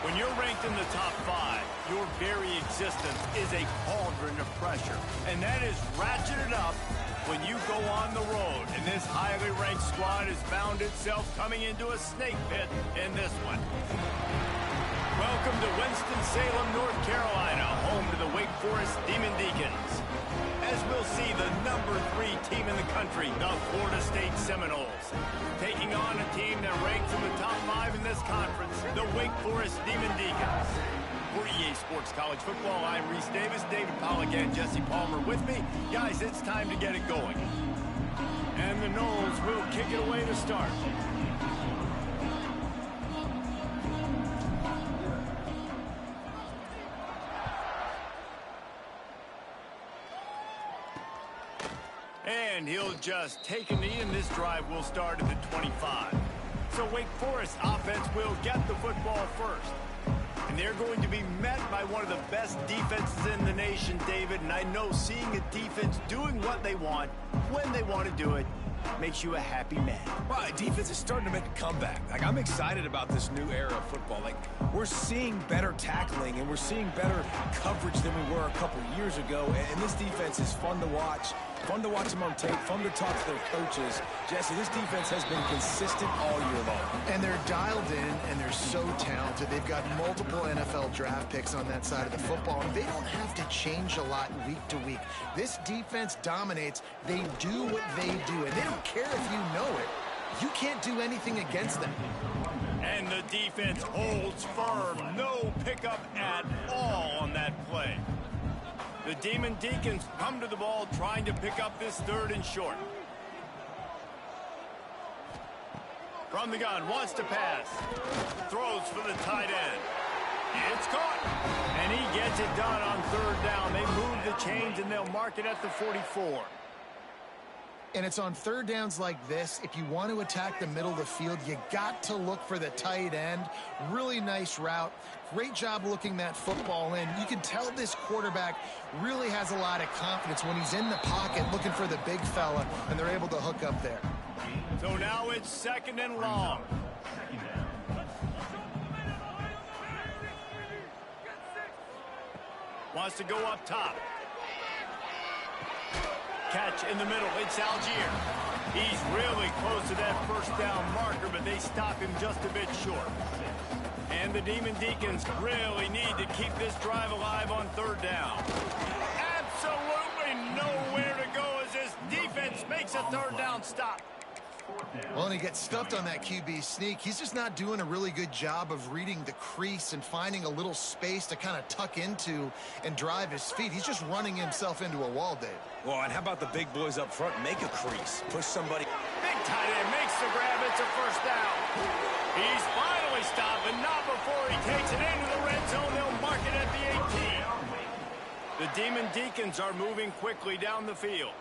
When you're ranked in the top 5, your very existence is a cauldron of pressure. And that is ratcheted up when you go on the road. And this highly ranked squad has found itself coming into a snake pit in this one. Welcome to Winston-Salem, North Carolina, home to the Wake Forest Demon Deacons. As we'll see, the number 3 team in the country, the Florida State Seminoles, taking on a team that ranks in the top 5 in this conference, the Wake Forest Demon Deacons. For EA Sports College Football, I'm Reese Davis, David Pollack, and Jesse Palmer with me. Guys, it's time to get it going. And the Noles will kick it away to start. And he'll just take a knee, and this drive will start at the 25. So Wake Forest offense will get the football first. And they're going to be met by one of the best defenses in the nation, David. And I know seeing a defense doing what they want, when they want to do it, makes you a happy man. Right, defense is starting to make a comeback. I'm excited about this new era of football. We're seeing better tackling, and we're seeing better coverage than we were a couple years ago. And this defense is fun to watch. Fun to watch them on tape, fun to talk to their coaches. Jesse, this defense has been consistent all year long. And they're dialed in, and they're so talented. They've got multiple NFL draft picks on that side of the football, and they don't have to change a lot week to week. This defense dominates. They do what they do, and they don't care if you know it. You can't do anything against them. And the defense holds firm. No pickup at all on that play. The Demon Deacons come to the ball trying to pick up this 3rd and short. From the gun, wants to pass. Throws for the tight end. It's caught. And he gets it done on 3rd down. They move the chains, and they'll mark it at the 44. And it's on 3rd downs like this. If you want to attack the middle of the field, you got to look for the tight end. Really nice route. Great job looking that football in. You can tell this quarterback really has a lot of confidence when he's in the pocket looking for the big fella, and they're able to hook up there. So now it's 2nd and long. Wants to go up top. Catch in the middle. It's Algier. He's really close to that 1st down marker, but they stop him just a bit short. And the Demon Deacons really need to keep this drive alive on 3rd down. Absolutely nowhere to go as this defense makes a 3rd down stop. Well, and he gets stuffed on that QB sneak. He's just not doing a really good job of reading the crease and finding a little space to kind of tuck into and drive his feet. He's just running himself into a wall, Dave. Well, and how about the big boys up front? Make a crease. Push somebody. Big tight end makes the grab. It's a 1st down. He's finally stopped, but not before he takes it into the red zone. They'll mark it at the 18. The Demon Deacons are moving quickly down the field.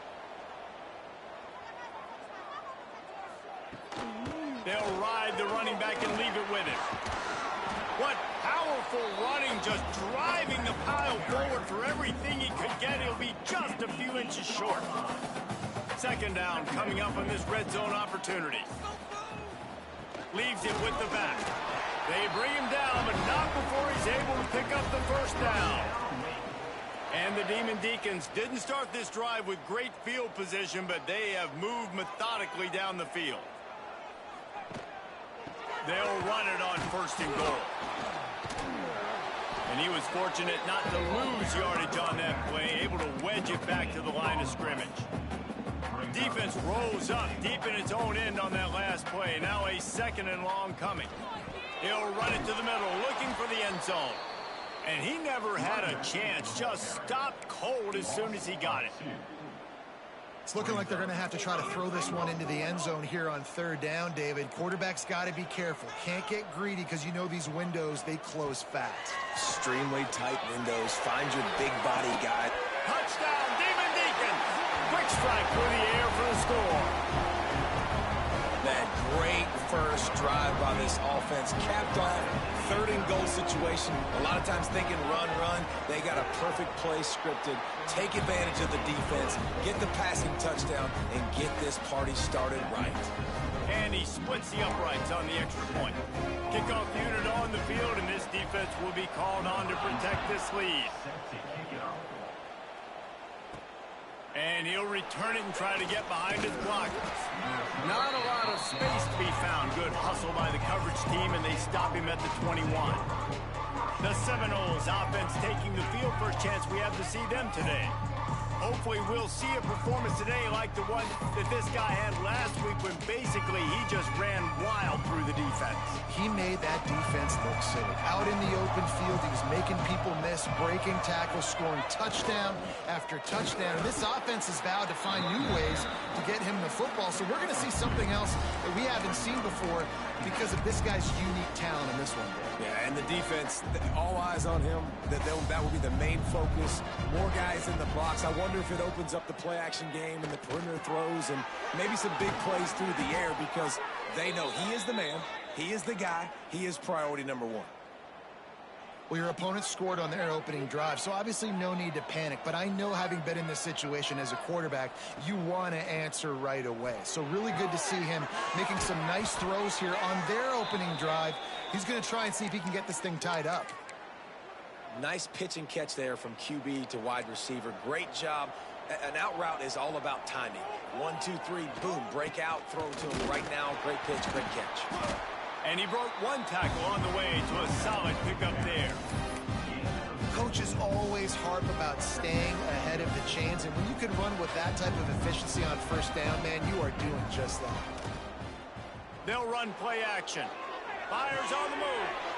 They'll ride the running back and leave it with him. What powerful running, just driving the pile forward for everything he could get. He'll be just a few inches short. 2nd down coming up on this red zone opportunity. Leaves it with the back. They bring him down, but not before he's able to pick up the 1st down. And the Demon Deacons didn't start this drive with great field position, but they have moved methodically down the field. They'll run it on 1st and goal. And he was fortunate not to lose yardage on that play, able to wedge it back to the line of scrimmage. Defense rose up deep in its own end on that last play. Now a 2nd and long coming. He'll run it to the middle, looking for the end zone. And he never had a chance, just stopped cold as soon as he got it. It's looking like they're going to have to try to throw this one into the end zone here on 3rd down, David. Quarterback's got to be careful. Can't get greedy because you know these windows, they close fast. Extremely tight windows. Find your big body guy. Touchdown, Demon Deacons. Quick strike through the air for the score. That great first drive by this offense capped off 3rd and goal situation. A lot of times thinking run. They got a perfect play scripted. Take advantage of the defense, get the passing touchdown, and get this party started right. And he splits the uprights on the extra point. Kickoff unit on the field, and this defense will be called on to protect this lead. And he'll return it and try to get behind his blockers. Not a lot of space to be found. Good hustle by the coverage team, and they stop him at the 21. The Seminoles offense taking the field. First chance we have to see them today. Hopefully we'll see a performance today like the one that this guy had last week when basically he just ran wild through the defense. He made that defense look silly. Out in the open field, he was making people miss, breaking tackles, scoring touchdown after touchdown. And this offense has vowed to find new ways to get him the football. So we're going to see something else that we haven't seen before because of this guy's unique talent in this one. Yeah, and the defense, all eyes on him. That will be the main focus. More guys in the box. I wonder if it opens up the play-action game and the perimeter throws and maybe some big plays through the air because they know he is the man, he is the guy, he is priority number one. Well, your opponent scored on their opening drive, so obviously no need to panic. But I know, having been in this situation as a quarterback, you want to answer right away. So really good to see him making some nice throws here on their opening drive. He's going to try and see if he can get this thing tied up. Nice pitch and catch there from QB to wide receiver. Great job. An out route is all about timing. 1, 2, 3, boom, break out, throw it to him right now. Great pitch, great catch. And he broke one tackle on the way to a solid pickup there. Coaches always harp about staying ahead of the chains, and when you can run with that type of efficiency on first down, man, you are doing just that. They'll run play action. Fires on the move.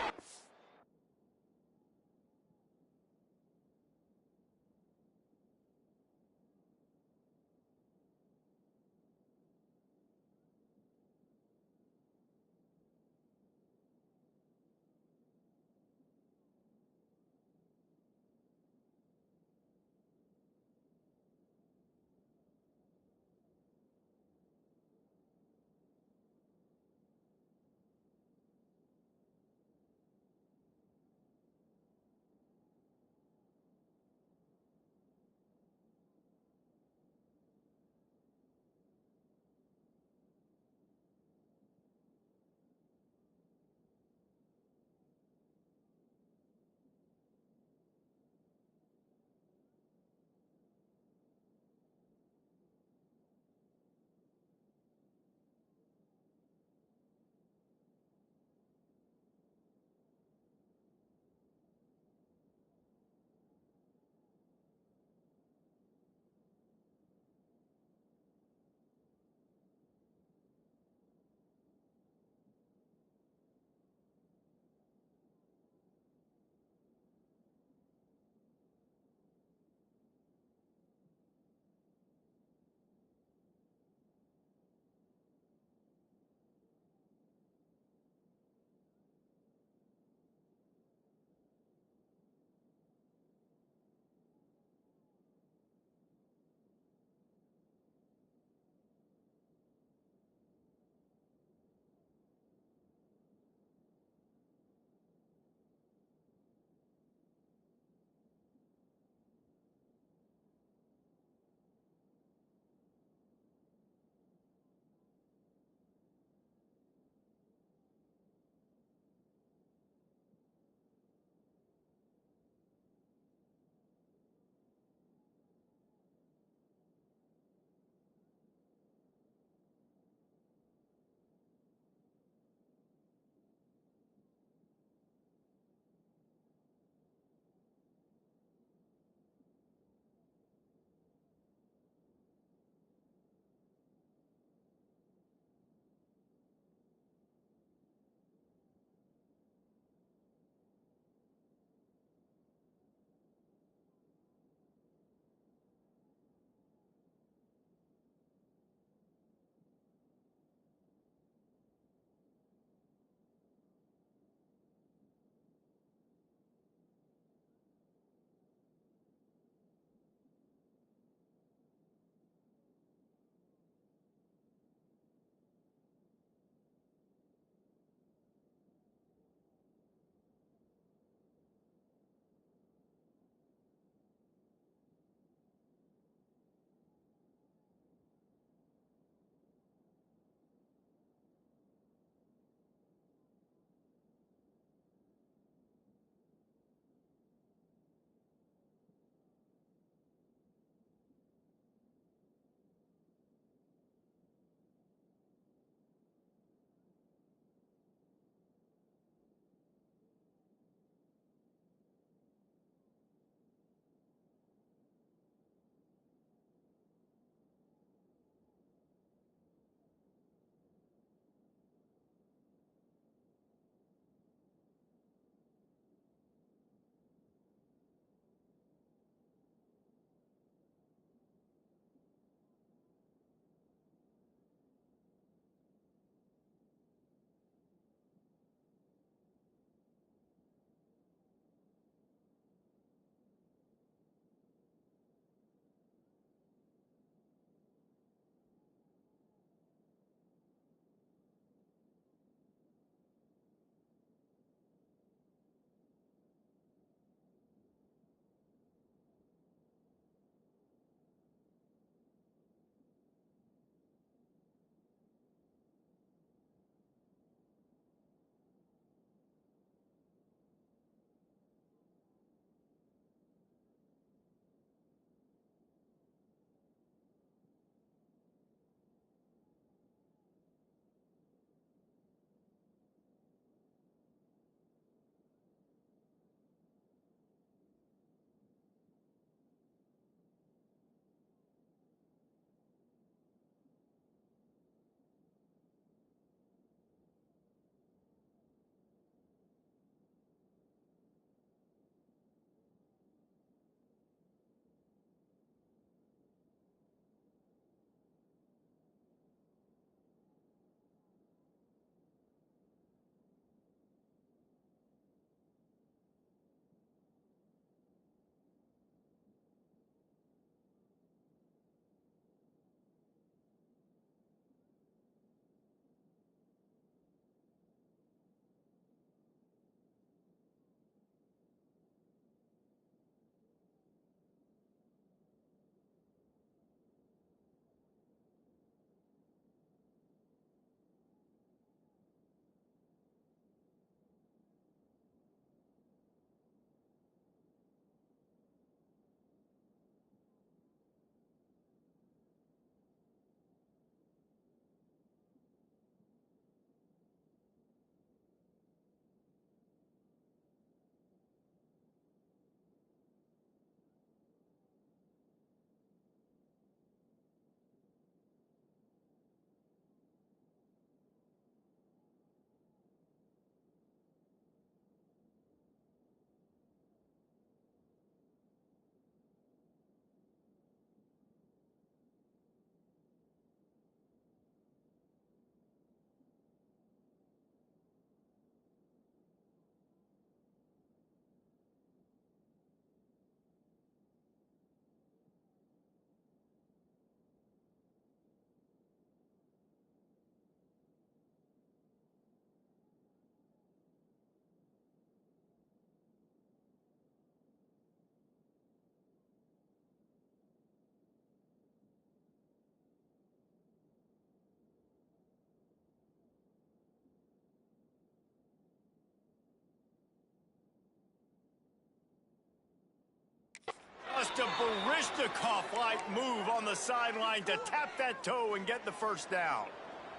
a Baryshnikov-like move on the sideline to tap that toe and get the first down.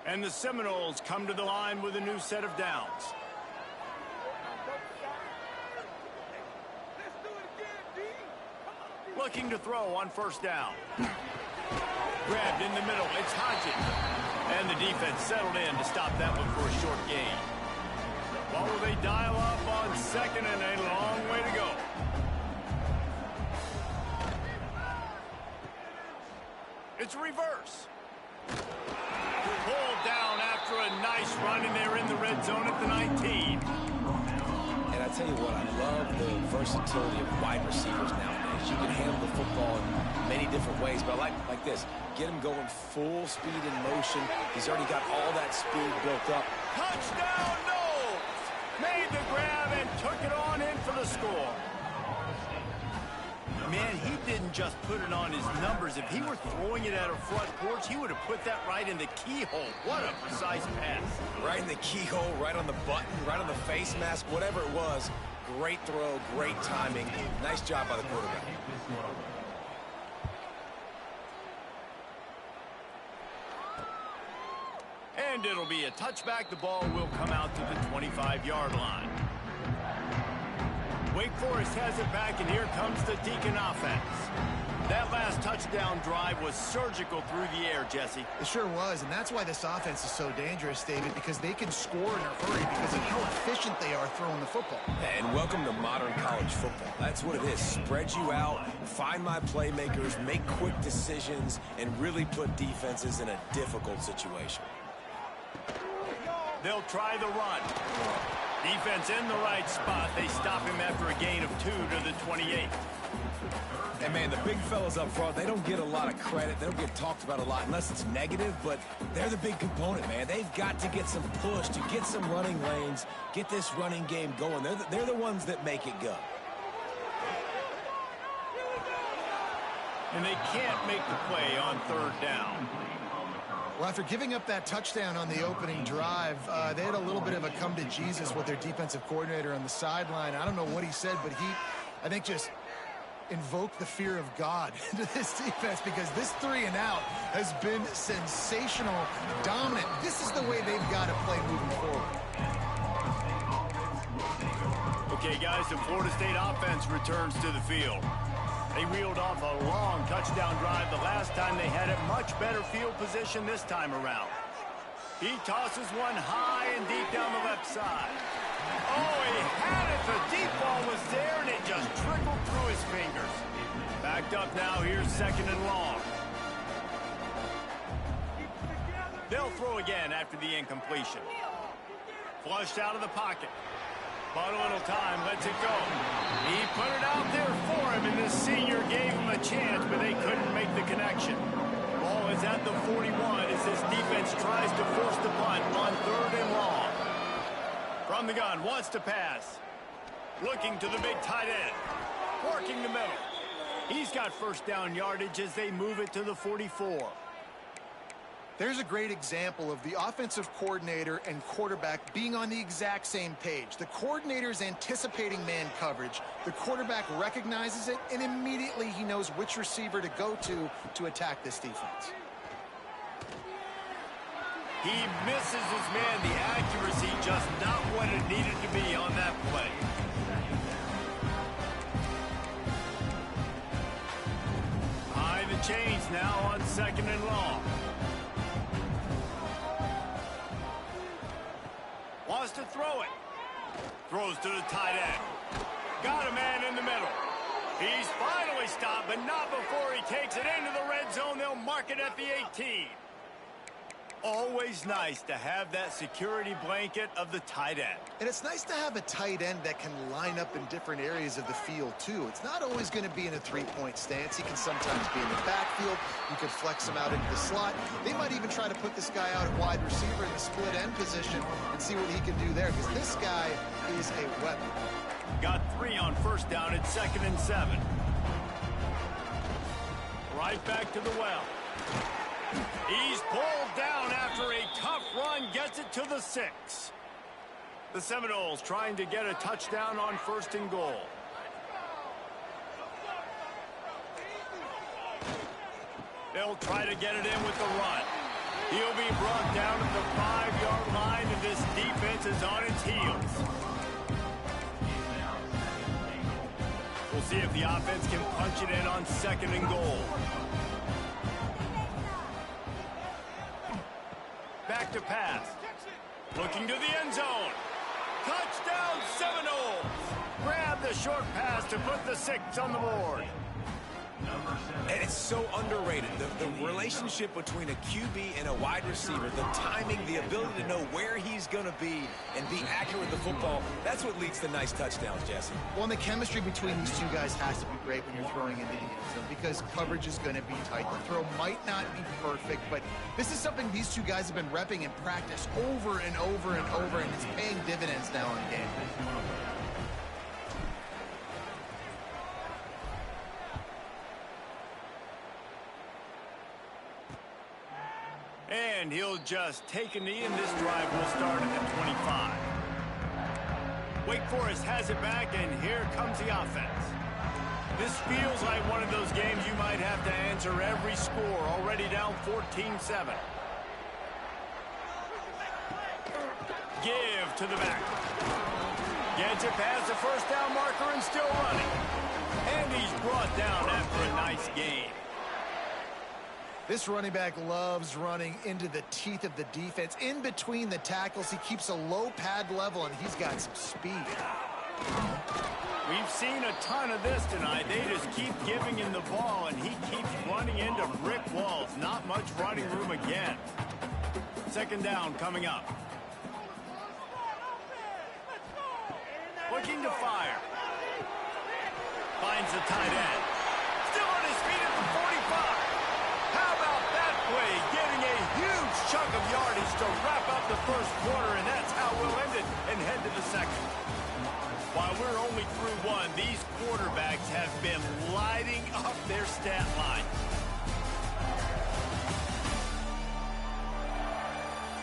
And the Seminoles come to the line with a new set of downs. Looking to throw on first down. Grabbed in the middle. It's Hodges. And the defense settled in to stop that one for a short gain. What will they dial up on second and a long way to go? It's reverse. Pulled down after a nice run, and they're in the red zone at the 19. And I tell you what, I love the versatility of wide receivers nowadays. You can handle the football in many different ways, but I like this. Get him going full speed in motion. He's already got all that speed built up. Touchdown, Knowles! Made the grab and took it on in for the score. Man, he didn't just put it on his numbers. If he were throwing it at a front porch, he would have put that right in the keyhole. What a precise pass. Right in the keyhole, right on the button, right on the face mask, whatever it was. Great throw, great timing. Nice job by the quarterback. And it'll be a touchback. The ball will come out to the 25-yard line. Wake Forest has it back, and here comes the Deacon offense. That last touchdown drive was surgical through the air, Jesse. It sure was, and that's why this offense is so dangerous, David, because they can score in a hurry because of how efficient they are throwing the football. And welcome to modern college football. That's what it is. Spread you out, find my playmakers, make quick decisions, and really put defenses in a difficult situation. They'll try the run. Defense in the right spot. They stop him after a gain of 2 to the 28. And, man, the big fellas up front, they don't get a lot of credit. They don't get talked about a lot unless it's negative, but they're the big component, man. They've got to get some push, to get some running lanes, get this running game going. They're the ones that make it go. And they can't make the play on third down. Well, after giving up that touchdown on the opening drive, they had a little bit of a come to Jesus with their defensive coordinator on the sideline. I don't know what he said, but he, I think, just invoked the fear of God into this defense because this 3-and-out has been sensational, dominant. This is the way they've got to play moving forward. Okay, guys, the Florida State offense returns to the field. They reeled off a long touchdown drive the last time. They had a much better field position this time around. He tosses one high and deep down the left side. Oh, he had it. The deep ball was there, and it just trickled through his fingers. Backed up now. Here's second and long. They'll throw again after the incompletion. Flushed out of the pocket. But a little time, lets it go. He put it out there for him, and this senior gave him a chance, but they couldn't make the connection. Ball is at the 41 as this defense tries to force the punt on third and long. From the gun, wants to pass. Looking to the big tight end. Working the middle. He's got first down yardage as they move it to the 44. There's a great example of the offensive coordinator and quarterback being on the exact same page. The coordinator's anticipating man coverage. The quarterback recognizes it, and immediately he knows which receiver to go to attack this defense. He misses his man. The accuracy just not what it needed to be on that play. High the chains now on second and long. Wants to throw it. Throws to the tight end. Got a man in the middle. He's finally stopped, but not before he takes it into the red zone. They'll mark it at the 18. Always nice to have that security blanket of the tight end. And it's nice to have a tight end that can line up in different areas of the field, too. It's not always going to be in a three-point stance. He can sometimes be in the backfield. You could flex him out into the slot. They might even try to put this guy out at wide receiver in the split end position and see what he can do there, because this guy is a weapon. Got 3 on first down at 2nd and 7. Right back to the well. He's pulled down after a tough run, gets it to the 6. The Seminoles trying to get a touchdown on 1st and goal. They'll try to get it in with the run. He'll be brought down at the 5-yard line, and this defense is on its heels. We'll see if the offense can punch it in on 2nd and goal. Back to pass. Looking to the end zone. Touchdown Seminoles! Grab the short pass to put the 6 on the board. And it's so underrated. The relationship between a QB and a wide receiver, the timing, the ability to know where he's going to be and be accurate with the football, that's what leads to nice touchdowns, Jesse. Well, and the chemistry between these two guys has to be great when you're throwing into the end zone because coverage is going to be tight. The throw might not be perfect, but this is something these two guys have been repping in practice over and over and over, and it's paying dividends now in game. And he'll just take a knee, and this drive will start at the 25. Wake Forest has it back, and here comes the offense. This feels like one of those games you might have to answer every score, already down 14-7. Give to the back. Gets it past the first down marker and still running. And he's brought down after a nice gain. This running back loves running into the teeth of the defense. In between the tackles, he keeps a low pad level, and he's got some speed. We've seen a ton of this tonight. They just keep giving him the ball, and he keeps running into brick walls. Not much running room again. 2nd down coming up. Looking to fire. Finds the tight end. Still on his feet at the 45. How about that play? Getting a huge chunk of yardage to wrap up the first quarter, and that's how we'll end it and head to the second. While we're only through one, these quarterbacks have been lighting up their stat line.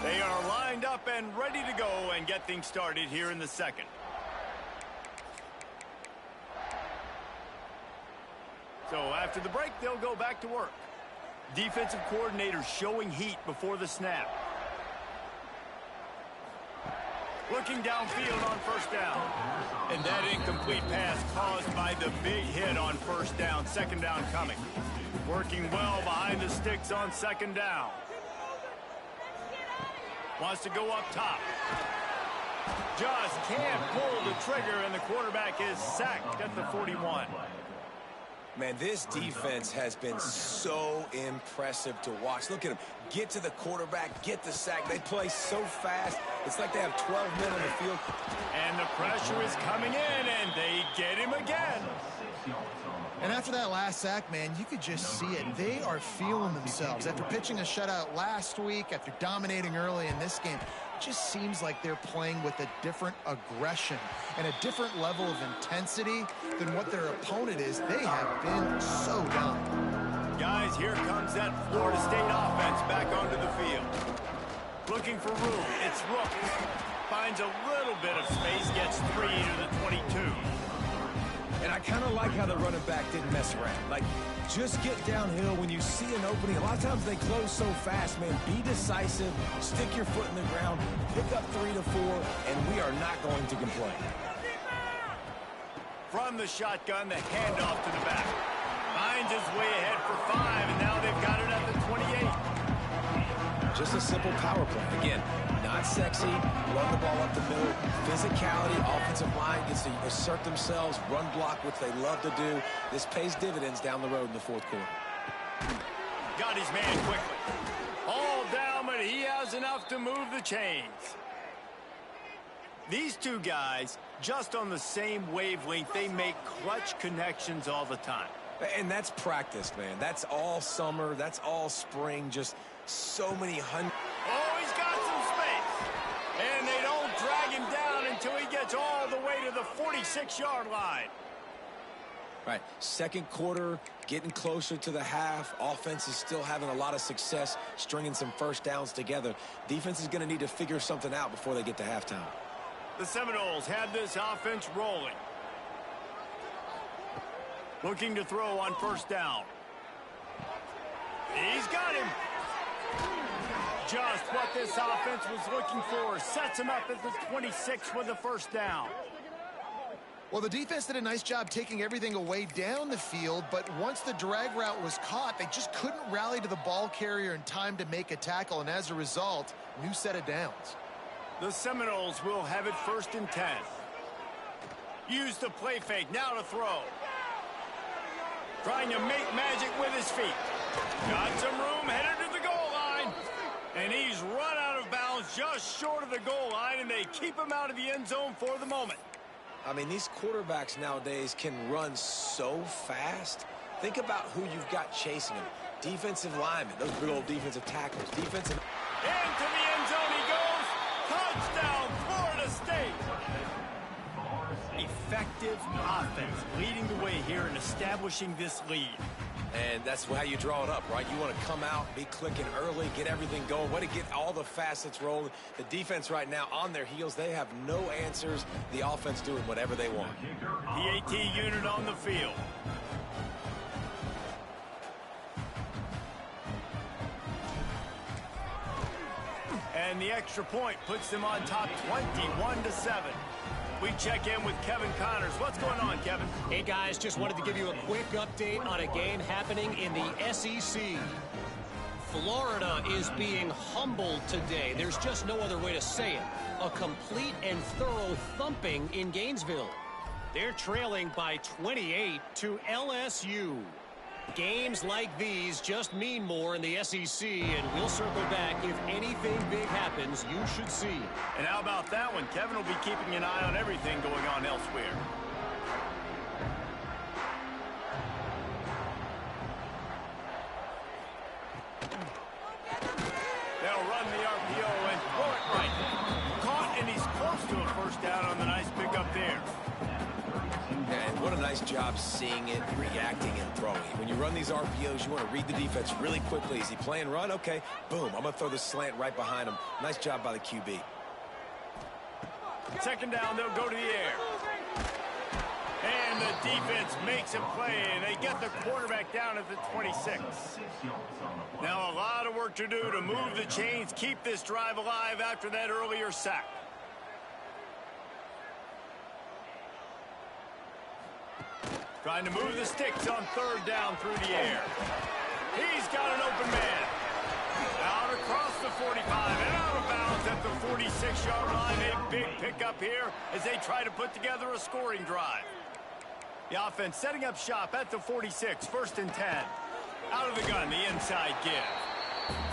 They are lined up and ready to go and get things started here in the second. So after the break, they'll go back to work. Defensive coordinator showing heat before the snap. Looking downfield on 1st down. And that incomplete pass caused by the big hit on 1st down. 2nd down coming. Working well behind the sticks on 2nd down. Wants to go up top. Just can't pull the trigger, and the quarterback is sacked at the 41. Man, this defense has been so impressive to watch. Look at them. Get to the quarterback, get the sack. They play so fast. It's like they have 12 men on the field. And the pressure is coming in, and they get him again. And after that last sack, man, you could just see it. They are feeling themselves. After pitching a shutout last week, after dominating early in this game, it just seems like they're playing with a different aggression and a different level of intensity than what their opponent is. They have been so dominant. Guys, here comes that Florida State offense back onto the field. Looking for room. It's Rooks. Finds a little bit of space, gets 3 to the 22. And I kind of like how the running back didn't mess around. Like, just get downhill when you see an opening. A lot of times they close so fast, man. Be decisive, stick your foot in the ground, pick up 3 to 4, and we are not going to complain. From the shotgun, the handoff to the back. Finds his way ahead for 5, and now they've got it at the 28. Just a simple power play. Again, not sexy, run the ball up the middle, physicality, offensive line gets to assert themselves, run block, which they love to do. This pays dividends down the road in the 4th quarter. Got his man quickly. All down, but he has enough to move the chains. These two guys, just on the same wavelength, they make clutch connections all the time. And that's practice, man. That's all summer. That's all spring. Just so many hundred. Oh, he's got some space. And they don't drag him down until he gets all the way to the 46-yard line. Right. 2nd quarter, getting closer to the half. Offense is still having a lot of success stringing some 1st downs together. Defense is going to need to figure something out before they get to halftime. The Seminoles have this offense rolling. Looking to throw on 1st down. He's got him. Just what this offense was looking for. Sets him up at the 26 with the first down. Well, the defense did a nice job taking everything away down the field, but once the drag route was caught, they just couldn't rally to the ball carrier in time to make a tackle, and as a result, new set of downs. The Seminoles will have it 1st and 10. Use the play fake, now to throw. Trying to make magic with his feet. Got some room, headed to the goal line. And he's run out of bounds just short of the goal line, and they keep him out of the end zone for the moment. I mean, these quarterbacks nowadays can run so fast. Think about who you've got chasing them. Defensive linemen, those big old defensive tackles. Defensive... Into the end zone he goes. Touchdown, Florida State. Effective offense leading the way here and establishing this lead. And that's how you draw it up, right? You want to come out, be clicking early, get everything going, way to get all the facets rolling. The defense right now on their heels, they have no answers. The offense doing whatever they want. The AT unit on the field. And the extra point puts them on top 21-7. We check in with Kevin Connors. What's going on, Kevin? Hey, guys, just wanted to give you a quick update on a game happening in the SEC. Florida is being humbled today. There's just no other way to say it. A complete and thorough thumping in Gainesville. They're trailing by 28 to LSU. Games like these just mean more in the SEC, and we'll circle back. If anything big happens, you should see. And how about that one? Kevin will be keeping an eye on everything going on elsewhere. They'll run the RPO and throw it right. Caught, and he's close to a first down on the nice pickup there. And what a nice job seeing it, reacting, and throwing it. When you run these RPOs, you want to read the defense really quickly. Is he playing run? Okay, boom. I'm going to throw the slant right behind him. Nice job by the QB. 2nd down, they'll go to the air. And the defense makes a play, and they get the quarterback down at the 26. Now a lot of work to do to move the chains, keep this drive alive after that earlier sack. Trying to move the sticks on 3rd down through the air. He's got an open man. Out across the 45 and out of bounds at the 46-yard line. A big pickup here as they try to put together a scoring drive. The offense setting up shop at the 46, 1st and 10. Out of the gun, the inside give.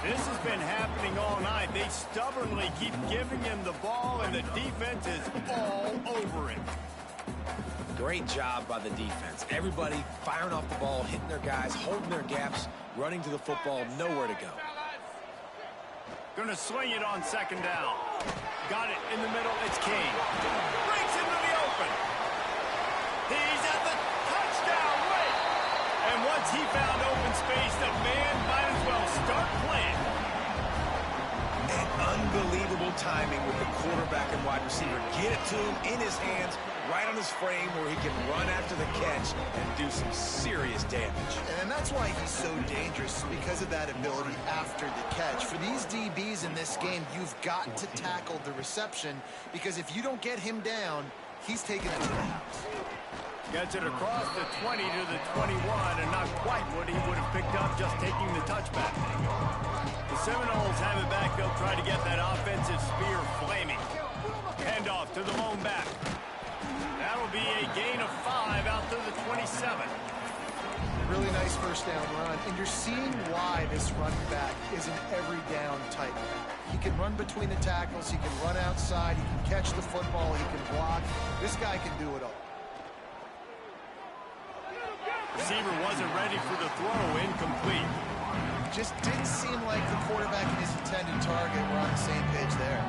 This has been happening all night. They stubbornly keep giving him the ball, and the defense is all over it. Great job by the defense. Everybody firing off the ball, hitting their guys, holding their gaps, running to the football, nowhere to go. Going to swing it on 2nd down. Got it in the middle. It's King. Breaks into the open. He's at the touchdown rate. And once he found open space, the man might as well start playing. And unbelievable timing with the quarterback and wide receiver. Get it to him in his hands, right on his frame where he can run after the catch and do some serious damage. And that's why he's so dangerous, because of that ability after the catch. For these DBs in this game, you've got to tackle the reception, because if you don't get him down, he's taking it to the house. Gets it across the 20 to the 21, and not quite what he would have picked up just taking the touchback. The Seminoles have it back. They'll try to get that offensive spear flaming. Handoff to the lone back. That'll be a gain of 5 out to the 27. Really nice first down run, and you're seeing why this running back is an every down type. He can run between the tackles, he can run outside, he can catch the football, he can block. This guy can do it all. Receiver wasn't ready for the throw, incomplete. Just didn't seem like the quarterback and his intended target were on the same page there.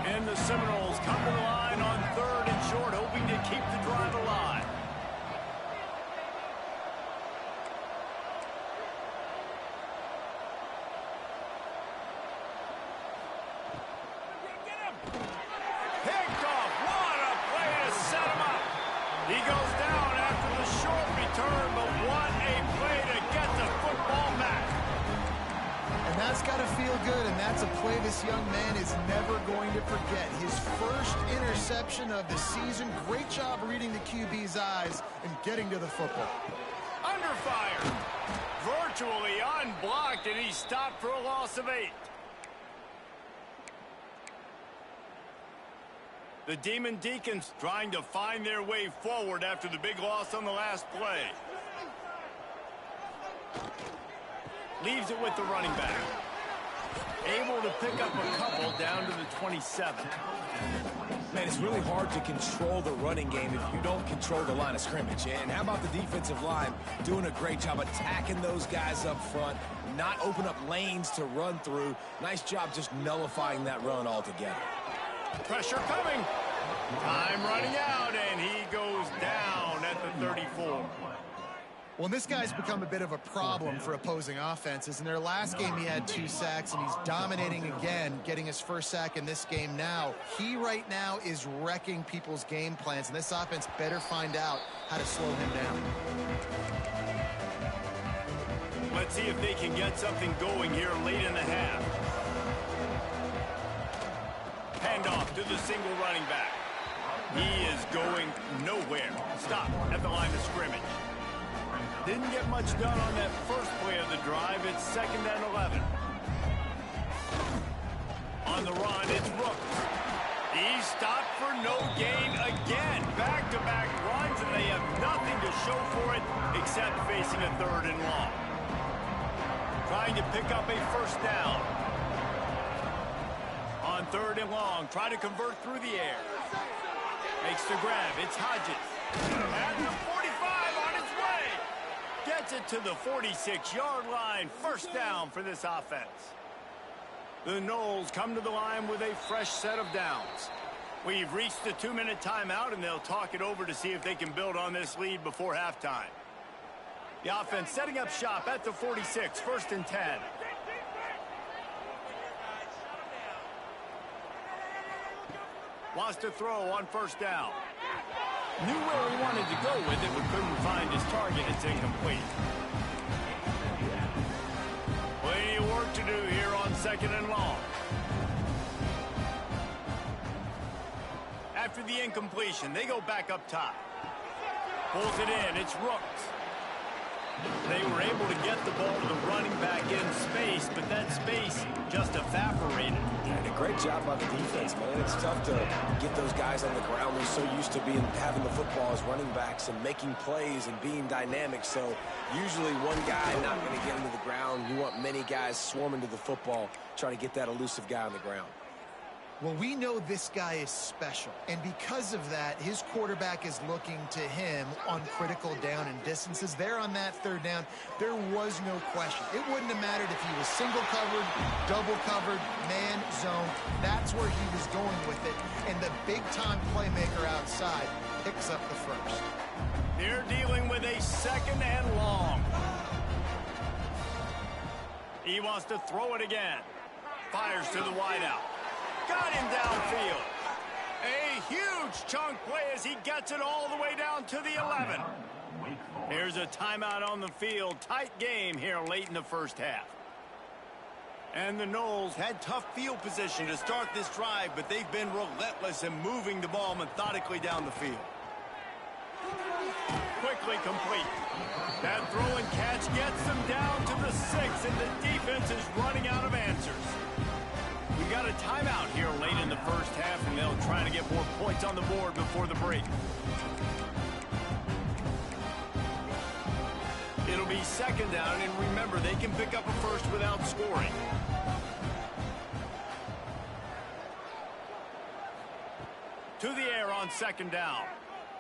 And the Seminoles come to the line on 3rd and short, hoping to keep the drive alive. Picked off. What a play to set him up. He goes down after the short return, but what a play to get the football back. And that's got to feel good, and that's a play this young man is never going to forget. His first interception of the season. Great job reading the QB's eyes and getting to the football. Under fire. Virtually unblocked, and he stopped for a loss of 8. The Demon Deacons trying to find their way forward after the big loss on the last play. Leaves it with the running back. Able to pick up a couple down to the 27. Man, it's really hard to control the running game if you don't control the line of scrimmage. And how about the defensive line doing a great job attacking those guys up front, not open up lanes to run through. Nice job just nullifying that run altogether. Pressure coming. Time running out, and he goes down at the 34. Well, this guy's become a bit of a problem for opposing offenses. In their last game, he had 2 sacks, and he's dominating again, getting his first sack in this game now. He right now is wrecking people's game plans, and this offense better find out how to slow him down. Let's see if they can get something going here late in the half. Handoff to the single running back. He is going nowhere. Stop at the line of scrimmage. Didn't get much done on that first play of the drive. It's 2nd and 11. On the run, it's Rooks. He stopped for no gain again. Back-to-back runs, and they have nothing to show for it except facing a 3rd and long. Trying to pick up a first down. On 3rd and long, trying to convert through the air. Makes the grab. It's Hodges. At the 45 on his way. Gets it to the 46-yard line. First down for this offense. The Noles come to the line with a fresh set of downs. We've reached the 2-minute timeout, and they'll talk it over to see if they can build on this lead before halftime. The offense setting up shop at the 46, 1st and 10. Wants to throw on first down. Knew where he wanted to go with it, but couldn't find his target. It's incomplete. Plenty of work to do here on 2nd and long. After the incompletion, they go back up top. Pulls it in. It's Rooks. They were able to get the ball to the running back in space, but that space just evaporated. And a great job by the defense, man. It's tough to get those guys on the ground. They're so used to having the football as running backs and making plays and being dynamic. So usually one guy not going to get into the ground. You want many guys swarming to the football, trying to get that elusive guy on the ground. Well, we know this guy is special, and because of that, his quarterback is looking to him on critical down and distances. There on that 3rd down, there was no question. It wouldn't have mattered if he was single covered, double covered, man zone. That's where he was going with it, and the big-time playmaker outside picks up the first. They're dealing with a 2nd and long. He wants to throw it again. Fires to the wideout. Got him downfield. A huge chunk play as he gets it all the way down to the 11. Here's a timeout on the field. Tight game here late in the first half. And the Noles had tough field position to start this drive, but they've been relentless in moving the ball methodically down the field. Quickly complete. That throw and catch gets them down to the 6, and the defense is running out of answers. We got a timeout here late in the first half, and they'll try to get more points on the board before the break. It'll be 2nd down, and remember, they can pick up a first without scoring. To the air on 2nd down.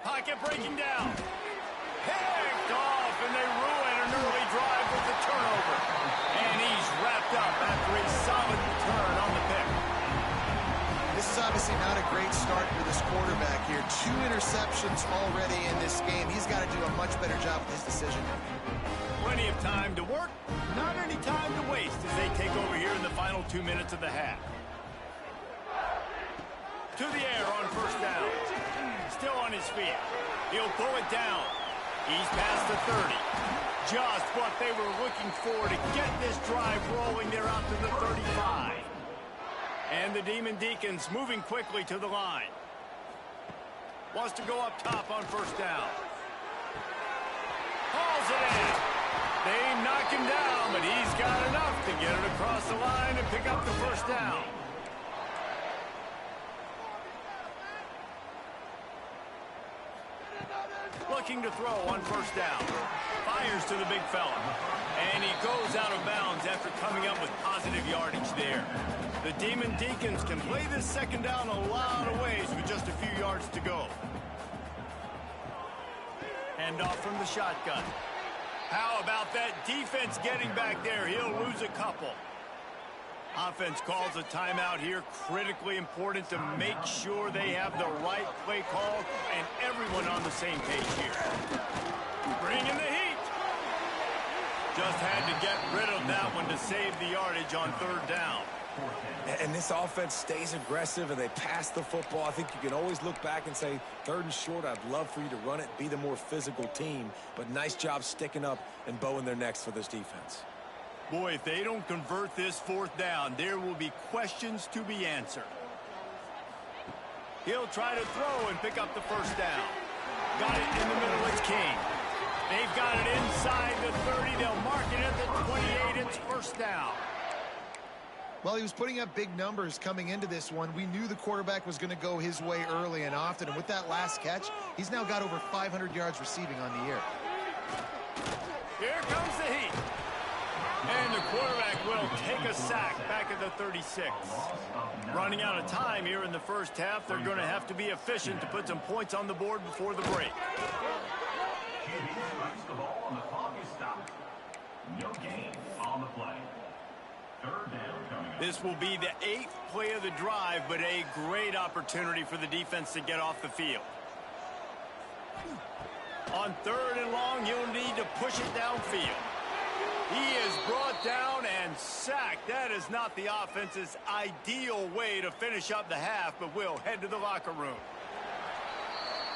Pocket breaking down. Picked off, and they ruin an early drive with the turnover. And he's wrapped up after a solid return on the pick. This is obviously not a great start for this quarterback here. 2 interceptions already in this game. He's got to do a much better job with his decision. Plenty of time to work, not any time to waste as they take over here in the final 2 minutes of the half. To the air on first down. Still on his feet. He'll pull it down. He's past the 30. Just what they were looking for to get this drive rolling. They're out to the 35. And the Demon Deacons moving quickly to the line. Wants to go up top on first down. Hauls it in. They knock him down, but he's got enough to get it across the line and pick up the first down. Looking to throw on first down. Fires to the big fella. And he goes out of bounds after coming up with positive yardage there. The Demon Deacons can play this second down a lot of ways with just a few yards to go. Hand off from the shotgun. How about that defense getting back there? He'll lose a couple. Offense calls a timeout here. Critically important to make sure they have the right play call and everyone on the same page here. Bring in the heat. Just had to get rid of that one to save the yardage on third down. And this offense stays aggressive and they pass the football. I think you can always look back and say, third and short, I'd love for you to run it, be the more physical team. But nice job sticking up and bowing their necks for this defense. Boy, if they don't convert this fourth down, there will be questions to be answered. He'll try to throw and pick up the first down. Got it in the middle, it's King. They've got it inside the 30. They'll mark it at the 28. It's first down. Well, he was putting up big numbers coming into this one. We knew the quarterback was going to go his way early and often. And with that last catch, he's now got over 500 yards receiving on the year. Here comes the heat. And the quarterback will take a sack back at the 36. Running out of time here in the first half. They're going to have to be efficient to put some points on the board before the break. The ball on the clock is stopped. No gain on the play. Third down coming up. This will be the 8th play of the drive, but a great opportunity for the defense to get off the field. On third and long, you'll need to push it downfield. He is brought down and sacked. That is not the offense's ideal way to finish up the half, but we'll head to the locker room.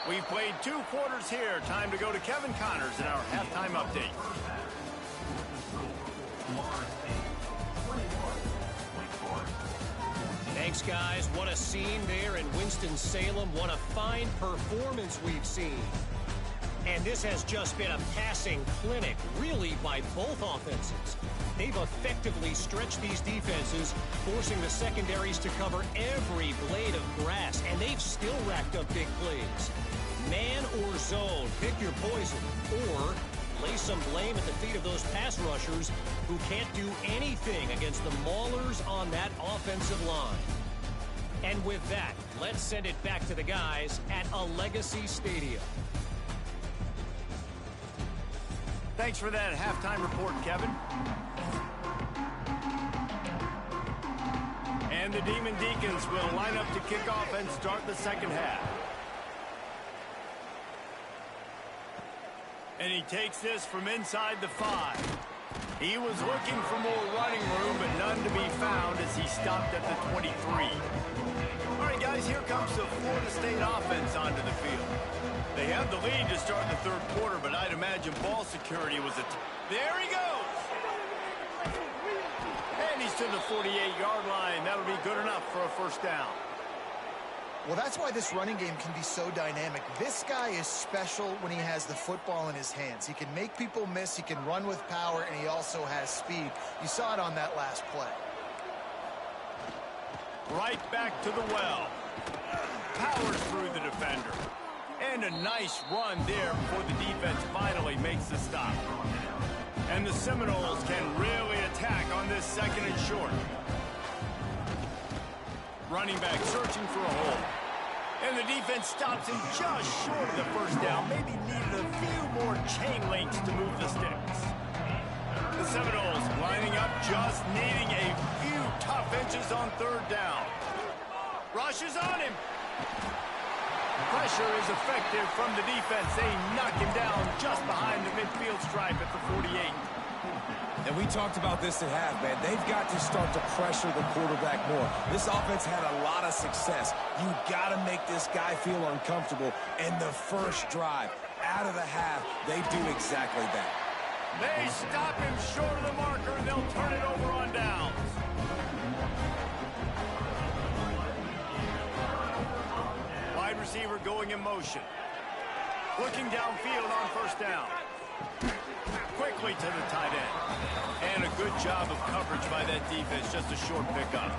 We've played 2 quarters here. Time to go to Kevin Connors in our halftime update. Thanks, guys. What a scene there in Winston-Salem. What a fine performance we've seen. And this has just been a passing clinic, really, by both offenses. They've effectively stretched these defenses, forcing the secondaries to cover every blade of grass, and they've still racked up big plays. Man or zone, pick your poison, or lay some blame at the feet of those pass rushers who can't do anything against the maulers on that offensive line. And with that, let's send it back to the guys at a Legacy Stadium. Thanks for that halftime report, Kevin. And the Demon Deacons will line up to kick off and start the second half. And he takes this from inside the 5. He was looking for more running room, but none to be found as he stopped at the 23. All right, guys, here comes the Florida State offense onto the field. They have the lead to start the third quarter, but I'd imagine ball security was there he goes! And he's to the 48-yard line. That'll be good enough for a first down. Well, that's why this running game can be so dynamic. This guy is special when he has the football in his hands. He can make people miss, he can run with power, and he also has speed. You saw it on that last play. Right back to the well. Powers through the defender. And a nice run there before the defense finally makes the stop. And the Seminoles can really attack on this second and short. Running back searching for a hole. And the defense stops him just short of the first down. Maybe needed a few more chain links to move the sticks. The Seminoles lining up, just needing a few tough inches on third down. Rush is on him. Pressure is effective from the defense. They knock him down just behind the midfield stripe at the 48. And we talked about this at half, man. They've got to start to pressure the quarterback more. This offense had a lot of success. You got to make this guy feel uncomfortable. And the first drive out of the half, They do exactly that. They stop him short of the marker, and they'll turn it over on downs. Wide receiver going in motion. Looking downfield on first down. Quickly to the tight end. And a good job of coverage by that defense. Just a short pickup.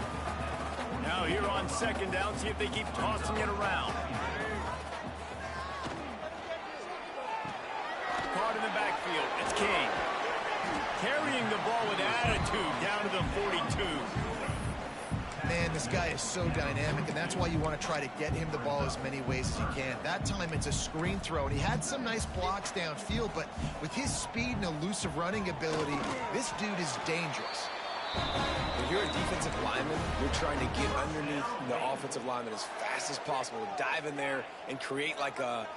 Now here on second down, see if they keep tossing it around. Caught in the backfield. It's King. Carrying the ball with attitude down to the 42. Man, this guy is so dynamic, and that's why you want to try to get him the ball as many ways as you can. That time it's a screen throw, and he had some nice blocks downfield, but with his speed and elusive running ability, this dude is dangerous. When you're a defensive lineman, you're trying to get underneath the offensive lineman as fast as possible, dive in there and create like a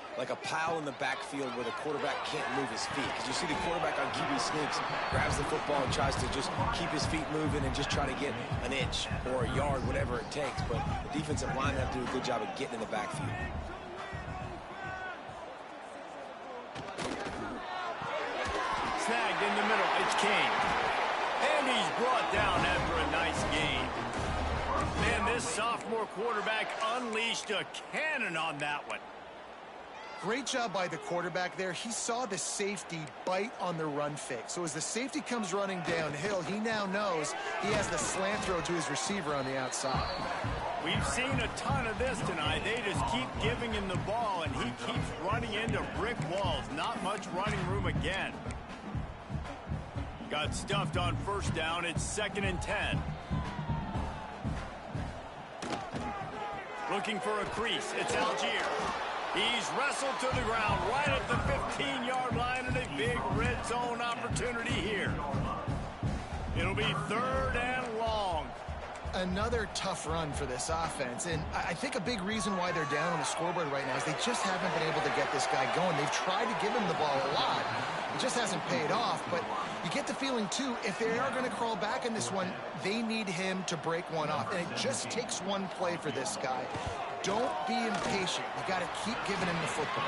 pile in the backfield where the quarterback can't move his feet. Because you see the quarterback on QB sneaks, grabs the football and tries to just keep his feet moving and just try to get an inch or a yard, whatever it takes. But the defensive linemen have to do a good job of getting in the backfield. Snagged in the middle. It's King. And he's brought down after a nice gain. Man, this sophomore quarterback unleashed a cannon on that one. Great job by the quarterback there. He saw the safety bite on the run fake. So as the safety comes running downhill, he now knows he has the slant throw to his receiver on the outside. We've seen a ton of this tonight. They just keep giving him the ball, and he keeps running into brick walls. Not much running room again. Got stuffed on first down. It's 2nd and 10. Looking for a crease. It's Algier. He's wrestled to the ground right at the 15-yard line, and a big red zone opportunity here. It'll be 3rd and long. Another tough run for this offense, and I think a big reason why they're down on the scoreboard right now is they just haven't been able to get this guy going. They've tried to give him the ball a lot. It just hasn't paid off, but you get the feeling, too, if they are going to crawl back in this one, they need him to break one off, and it just takes one play for this guy. Don't be impatient. You got to keep giving him the football.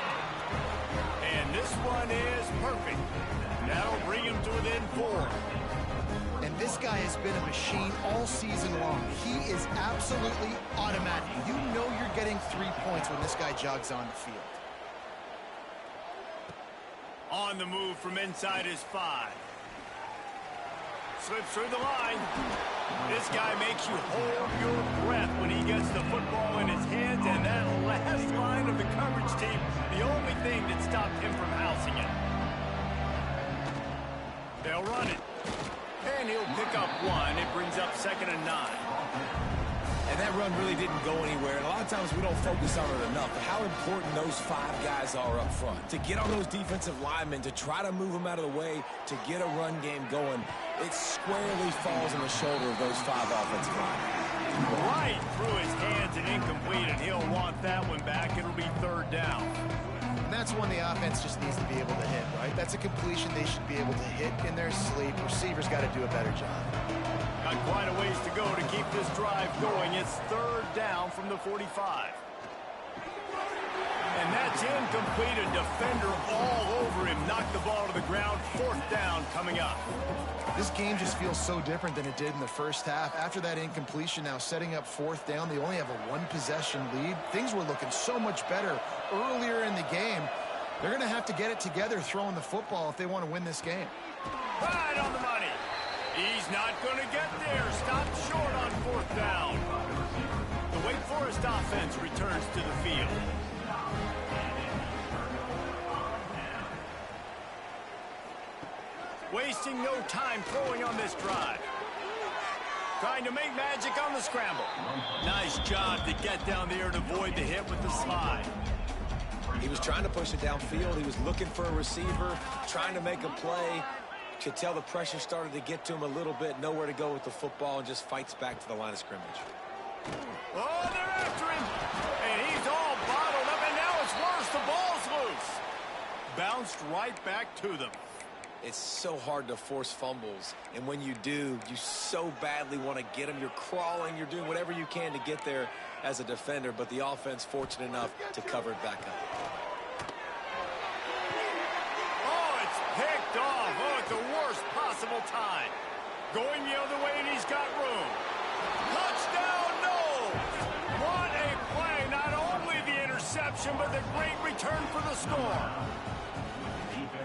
And this one is perfect. That'll bring him to within 4. And this guy has been a machine all season long. He is absolutely automatic. You know you're getting 3 points when this guy jogs on the field. On the move from inside his 5. Slips through the line. This guy makes you hold your breath when he gets the football in his hands, and that last line of the coverage team, the only thing that stopped him from housing it. They'll run it. And he'll pick up 1. It brings up 2nd and 9. And that run really didn't go anywhere. And a lot of times we don't focus on it enough. But how important those 5 guys are up front. To get on those defensive linemen, to try to move them out of the way, to get a run game going, it squarely falls on the shoulder of those 5 offensive linemen. Right through his hands and incomplete, and he'll want that one back. It'll be 3rd down. And that's one the offense just needs to be able to hit, right? That's a completion they should be able to hit in their sleep. Receivers got to do a better job. Got quite a ways to go to keep this drive going. It's 3rd down from the 45. And that's incomplete. A defender all over him. Knocked the ball to the ground. 4th down coming up. This game just feels so different than it did in the first half. After that incompletion, now setting up 4th down, they only have a 1-possession lead. Things were looking so much better earlier in the game. They're going to have to get it together throwing the football if they want to win this game. Right on the money. He's not going to get there. Stopped short on 4th down. The Wake Forest offense returns to the field. Wasting no time throwing on this drive. Trying to make magic on the scramble. Nice job to get down there and avoid the hit with the slide. He was trying to push it downfield. He was looking for a receiver, trying to make a play. Could tell the pressure started to get to him a little bit. Nowhere to go with the football, and just fights back to the line of scrimmage. Oh, they're after him. And he's all bottled up, and now it's worse. The ball's loose. Bounced right back to them. It's so hard to force fumbles, and when you do, you so badly want to get them. You're crawling, you're doing whatever you can to get there as a defender, but the offense fortunate enough to cover it back up. interception, but the great return for the score.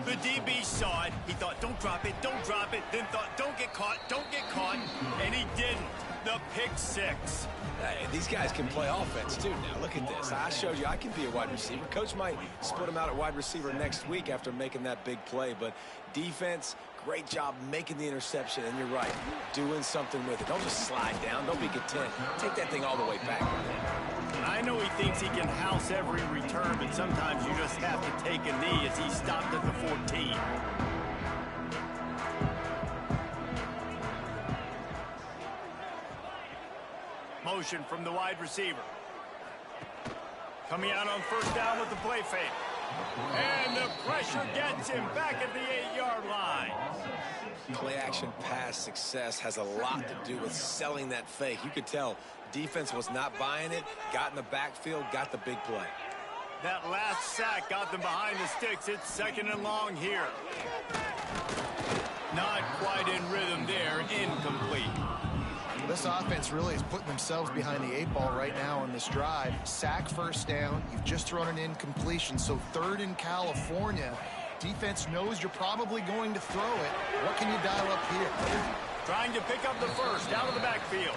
The DB saw it. He thought, don't drop it, then thought, don't get caught, and he didn't. The pick six. Hey, these guys can play offense, too. Now, look at this. I showed you I can be a wide receiver. Coach might split him out at wide receiver next week after making that big play, but defense, great job making the interception, and you're right, doing something with it. Don't just slide down. Don't be content. Take that thing all the way back. I know he thinks he can house every return, but sometimes you just have to take a knee as he stopped at the 14. Motion from the wide receiver. Coming out on first down with the play fake. And the pressure gets him back at the 8-yard line. Play-action pass success has a lot to do with selling that fake. You could tell defense was not buying it, got in the backfield, got the big play. That last sack got them behind the sticks. It's second and long here. Not quite in rhythm there. Incomplete. This offense really is putting themselves behind the 8 ball right now on this drive. Sack, first down. You've just thrown an incompletion, so third in California. Defense knows you're probably going to throw it. What can you dial up here? Trying to pick up the first out of the backfield.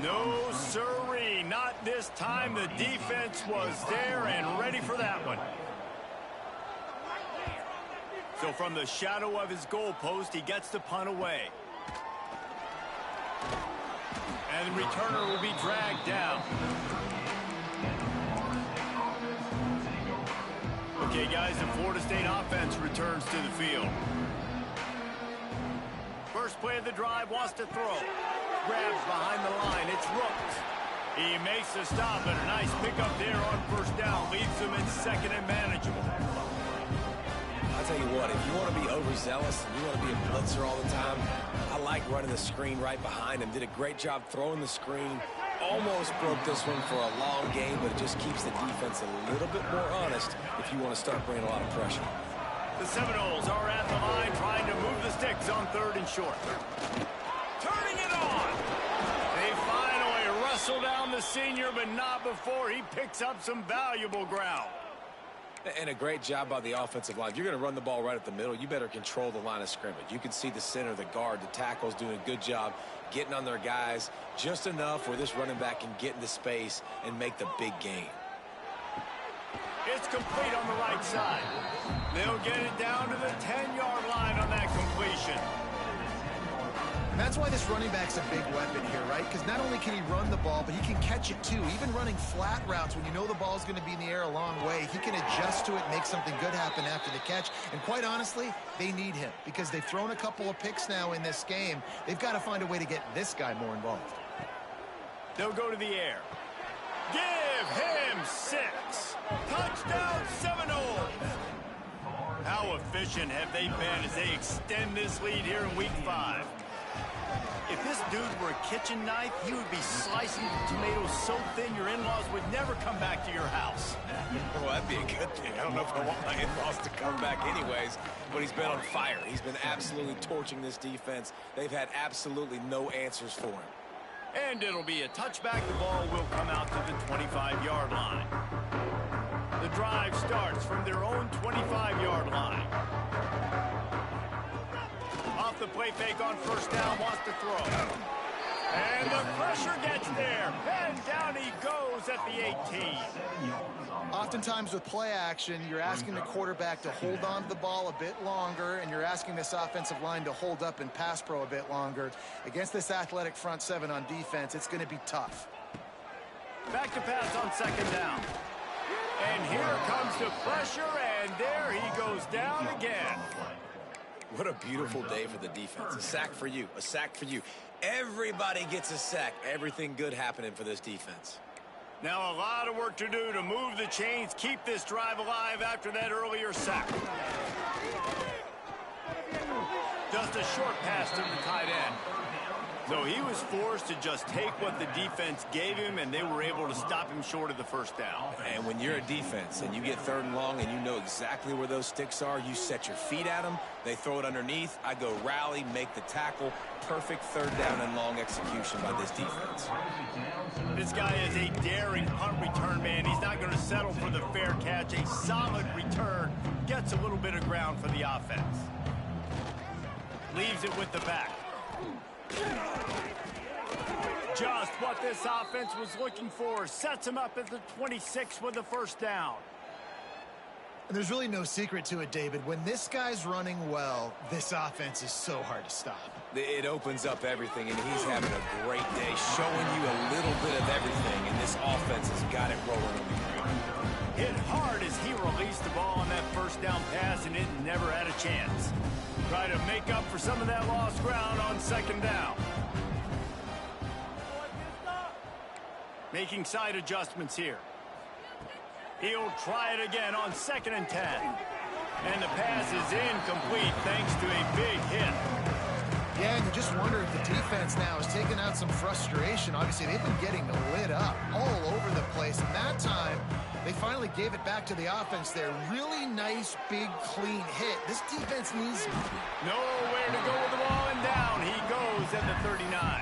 No, sirree. Not this time. The defense was there and ready for that one. So from the shadow of his goalpost, he gets the punt away. And the returner will be dragged down. Okay, guys, the Florida State offense returns to the field. First play of the drive, wants to throw. Grabs behind the line. It's Rooks. He makes the stop, and a nice pickup there on first down. Leaves them in second and manageable. I'll tell you what, if you want to be overzealous and you want to be a blitzer all the time, I like running the screen right behind him. Did a great job throwing the screen. Almost broke this one for a long game, but it just keeps the defense a little bit more honest if you want to start bringing a lot of pressure. The Seminoles are at the line trying to move the sticks on third and short. Turning it on. They finally wrestle down the senior, but not before he picks up some valuable ground. And a great job by the offensive line. If you're going to run the ball right at the middle, you better control the line of scrimmage. You can see the center, the guard, the tackles doing a good job getting on their guys just enough where this running back can get into space and make the big gain. It's complete on the right side. They'll get it down to the 10-yard line on that completion. And that's why this running back's a big weapon here, right? Because not only can he run the ball, but he can catch it too. Even running flat routes when you know the ball's going to be in the air a long way, he can adjust to it, make something good happen after the catch. And quite honestly, they need him because they've thrown a couple of picks now in this game. They've got to find a way to get this guy more involved. They'll go to the air. Give him 6. Touchdown Seminoles. How efficient have they been as they extend this lead here in week 5? If this dude were a kitchen knife, he would be slicing the tomatoes so thin your in-laws would never come back to your house. Well, that'd be a good thing. I don't know if I want my in-laws to come back anyways, but he's been on fire. He's been absolutely torching this defense. They've had absolutely no answers for him. And it'll be a touchback. The ball will come out to the 25-yard line. The drive starts from their own 25-yard line. Off the play fake on first down, wants to throw. And the pressure gets there. And down he goes at the 18. Oftentimes with play action, you're asking the quarterback to hold on to the ball a bit longer, and you're asking this offensive line to hold up and pass pro a bit longer. Against this athletic front seven on defense, it's going to be tough. Back to pass on second down. And here comes the pressure, and there he goes down again. What a beautiful day for the defense. A sack for you. A sack for you. Everybody gets a sack. Everything good happening for this defense. Now a lot of work to do to move the chains, keep this drive alive after that earlier sack. Just a short pass to the tight end. So he was forced to just take what the defense gave him, and they were able to stop him short of the first down. And when you're a defense and you get 3rd and long and you know exactly where those sticks are, you set your feet at them, they throw it underneath, I go rally, make the tackle. Perfect 3rd down and long execution by this defense. This guy is a daring punt return man. He's not going to settle for the fair catch. A solid return gets a little bit of ground for the offense. Leaves it with the back. Just what this offense was looking for. Sets him up at the 26 with the first down. And there's really no secret to it, David. When this guy's running well, this offense is so hard to stop. It opens up everything, and he's having a great day, showing you a little bit of everything, and this offense has got it rolling on the ground. Hit hard as he released the ball on that first down pass, and it never had a chance. Try to make up for some of that lost ground on 2nd down. Making side adjustments here. He'll try it again on 2nd and 10. And the pass is incomplete thanks to a big hit. Yeah, and you just wonder if the defense now is taking out some frustration. Obviously, they've been getting lit up all over the place. And that time, they finally gave it back to the offense there. Really nice, big, clean hit. This defense needs nowhere to go with the ball, and down he goes at the 39.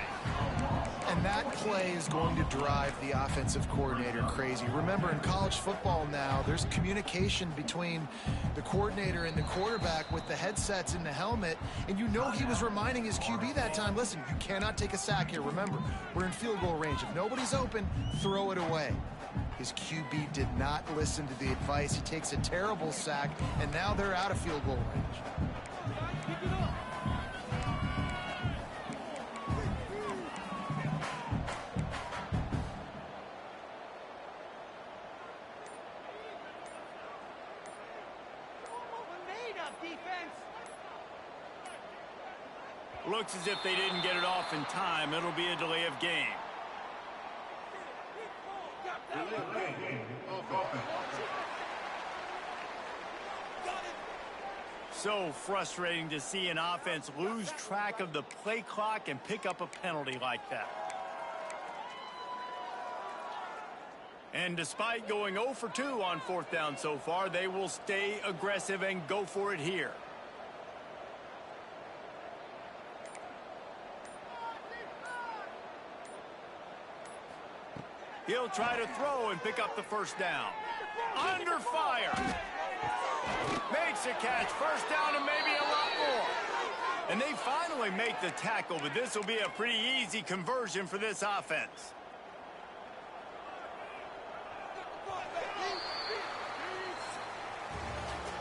And that play is going to drive the offensive coordinator crazy. Remember, in college football now, there's communication between the coordinator and the quarterback with the headsets in the helmet. And you know he was reminding his QB that time, listen, you cannot take a sack here. Remember, we're in field goal range. If nobody's open, throw it away. His QB did not listen to the advice. He takes a terrible sack, and now they're out of field goal range. Looks as if they didn't get it off in time. It'll be a delay of game. So frustrating to see an offense lose track of the play clock and pick up a penalty like that. And despite going 0 for 2 on 4th down so far, they will stay aggressive and go for it here. He'll try to throw and pick up the first down. Under fire. Makes a catch. First down and maybe a lot more. And they finally make the tackle, but this will be a pretty easy conversion for this offense.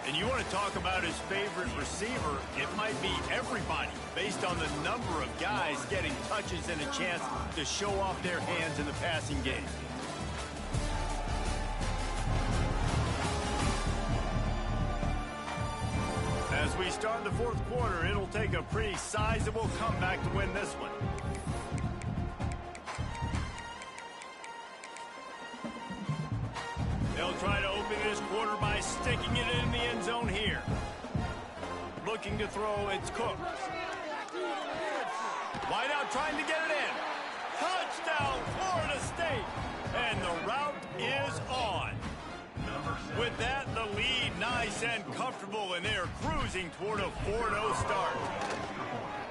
And you want to talk about his favorite receiver, it might be everybody based on the number of guys getting touches and a chance to show off their hands in the passing game. As we start the 4th quarter, it'll take a pretty sizable comeback to win this one. They'll try to open this quarter by sticking it in the end zone here. Looking to throw, it's Cook. Wide out trying to get it in. Touchdown, Florida State. And the route is on. With that, the lead nice and comfortable, and they're cruising toward a 4-0 start.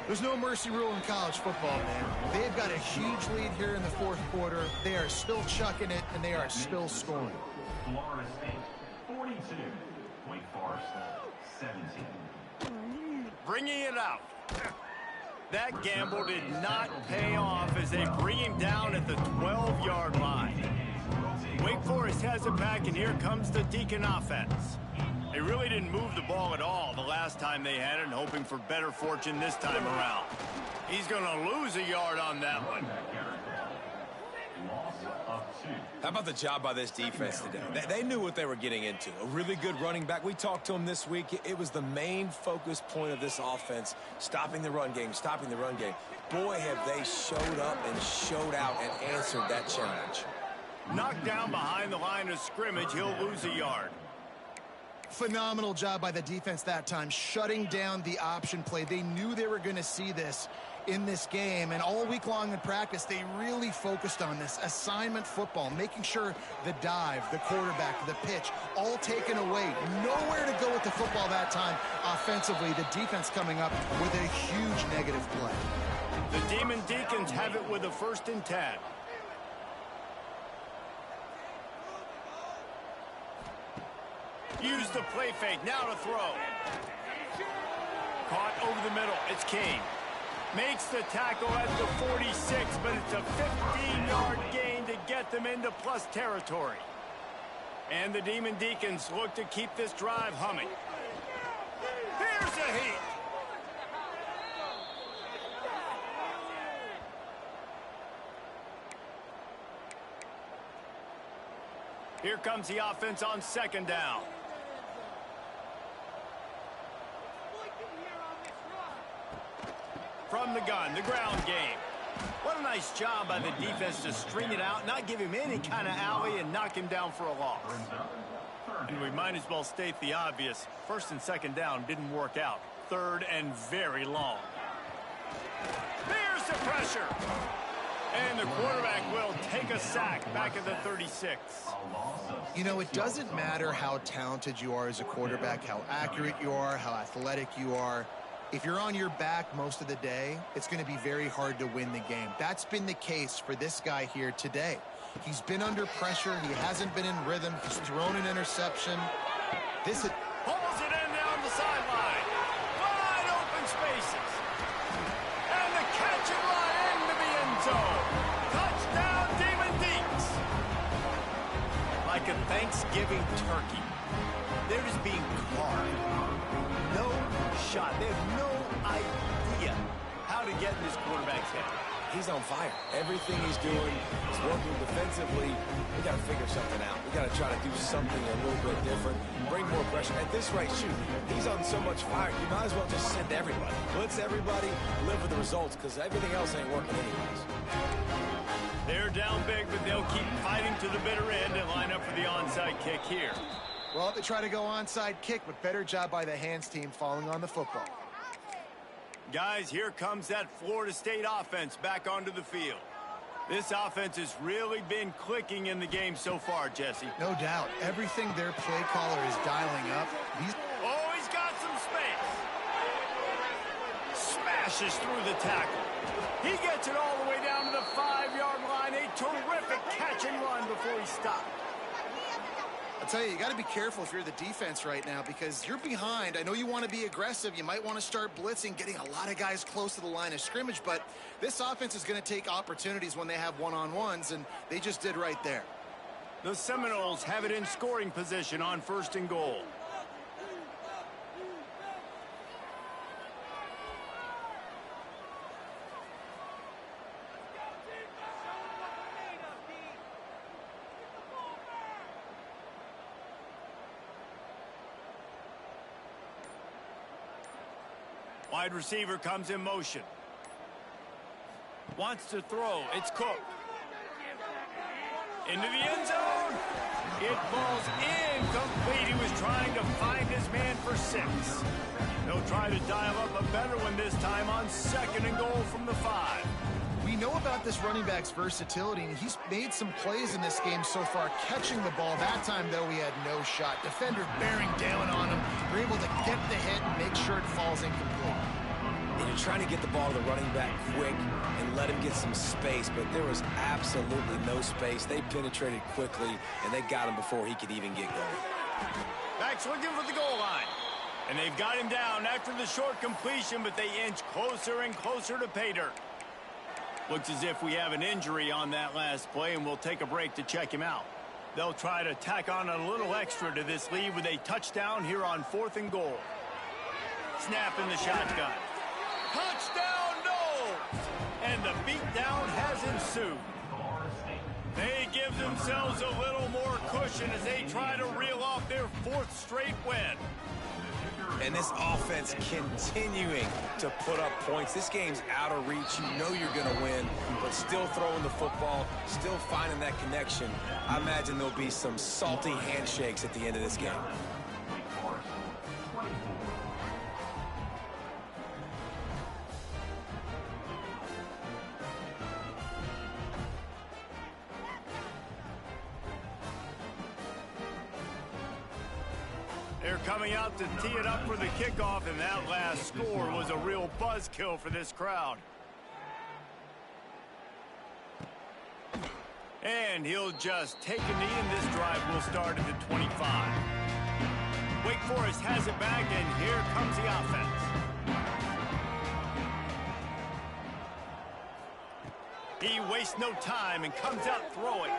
There's no mercy rule in college football, man. They've got a huge lead here in the 4th quarter. They are still chucking it, and they are still scoring. Florida State, 42. Wake Forest, 17. Bringing it out. That gamble did not pay off as they bring him down at the 12-yard line. Wake Forest has it back, and here comes the Deacon offense. They really didn't move the ball at all the last time they had it, and hoping for better fortune this time around. He's going to lose a yard on that one. How about the job by this defense today? They knew what they were getting into. A really good running back. We talked to him this week. It was the main focus point of this offense, stopping the run game, stopping the run game. Boy, have they showed up and showed out and answered that challenge. Knocked down behind the line of scrimmage, he'll lose a yard. Phenomenal job by the defense that time, shutting down the option play. They knew they were going to see this in this game, and all week long in practice, they really focused on this assignment football, making sure the dive, the quarterback, the pitch, all taken away. Nowhere to go with the football that time offensively. The defense coming up with a huge negative play. The Demon Deacons have it with a 1st and 10. Use the play fake, now to throw. Caught over the middle, it's King. Makes the tackle at the 46, but it's a 15-yard gain to get them into plus territory. And the Demon Deacons look to keep this drive humming. Here's a heat. Here comes the offense on 2nd down. From the gun, the ground game. What a nice job by the defense to string it out, not give him any kind of alley, and knock him down for a loss. And we might as well state the obvious. 1st and 2nd down didn't work out. 3rd and very long. There's the pressure. And the quarterback will take a sack back at the 36. You know, it doesn't matter how talented you are as a quarterback, how accurate you are, how athletic you are. If you're on your back most of the day, it's going to be very hard to win the game. That's been the case for this guy here today. He's been under pressure. He hasn't been in rhythm. He's thrown an interception. This is... Pulls it in down the sideline. Wide open spaces. And the catch and run into the end zone. Touchdown, Demon Deacs. Like a Thanksgiving turkey. They're just being carved. No shot. They have no idea how to get in this quarterback's head. He's on fire. Everything he's doing is working defensively. We got to figure something out. We got to try to do something a little bit different. Bring more pressure. At this rate, shoot, he's on so much fire. You might as well just send everybody. Blitz everybody, live with the results, because everything else ain't working anyways. They're down big, but they'll keep fighting to the bitter end and line up for the onside kick here. Well, they try to go onside kick, but better job by the hands team falling on the football. Guys, here comes that Florida State offense back onto the field. This offense has really been clicking in the game so far, Jesse. No doubt. Everything their play caller is dialing up. Oh, he's got some space. Smashes through the tackle. He gets it all the way down to the 5-yard line. A terrific catch and run before he stopped. I'll tell you got to be careful if you're the defense right now because you're behind. I know you want to be aggressive. You might want to start blitzing, getting a lot of guys close to the line of scrimmage, but this offense is going to take opportunities when they have one-on-ones, and they just did right there. The Seminoles have it in scoring position on 1st and goal. Wide receiver comes in motion. Wants to throw. It's Cook. Into the end zone. It falls incomplete. He was trying to find his man for 6. They'll try to dial up a better one this time on 2nd and goal from the 5. We know about this running back's versatility, and he's made some plays in this game so far, catching the ball. That time, though, he had no shot. Defender bearing down on him. They're able to get the hit and make sure it falls incomplete. And you're trying to get the ball to the running back quick and let him get some space, but there was absolutely no space. They penetrated quickly, and they got him before he could even get going. Backs looking for the goal line. And they've got him down after the short completion, but they inch closer and closer to pay dirt. Looks as if we have an injury on that last play, and we'll take a break to check him out. They'll try to tack on a little extra to this lead with a touchdown here on 4th and goal. Snap in the shotgun. Touchdown, no! And the beatdown has ensued. They give themselves a little more cushion as they try to reel off their 4th straight win. And this offense continuing to put up points. This game's out of reach. You know you're going to win, but still throwing the football, still finding that connection. I imagine there'll be some salty handshakes at the end of this game. They're coming out to tee it up for the kickoff, and that last score was a real buzzkill for this crowd. And he'll just take a knee, and this drive will start at the 25. Wake Forest has it back, and here comes the offense. He wastes no time and comes out throwing.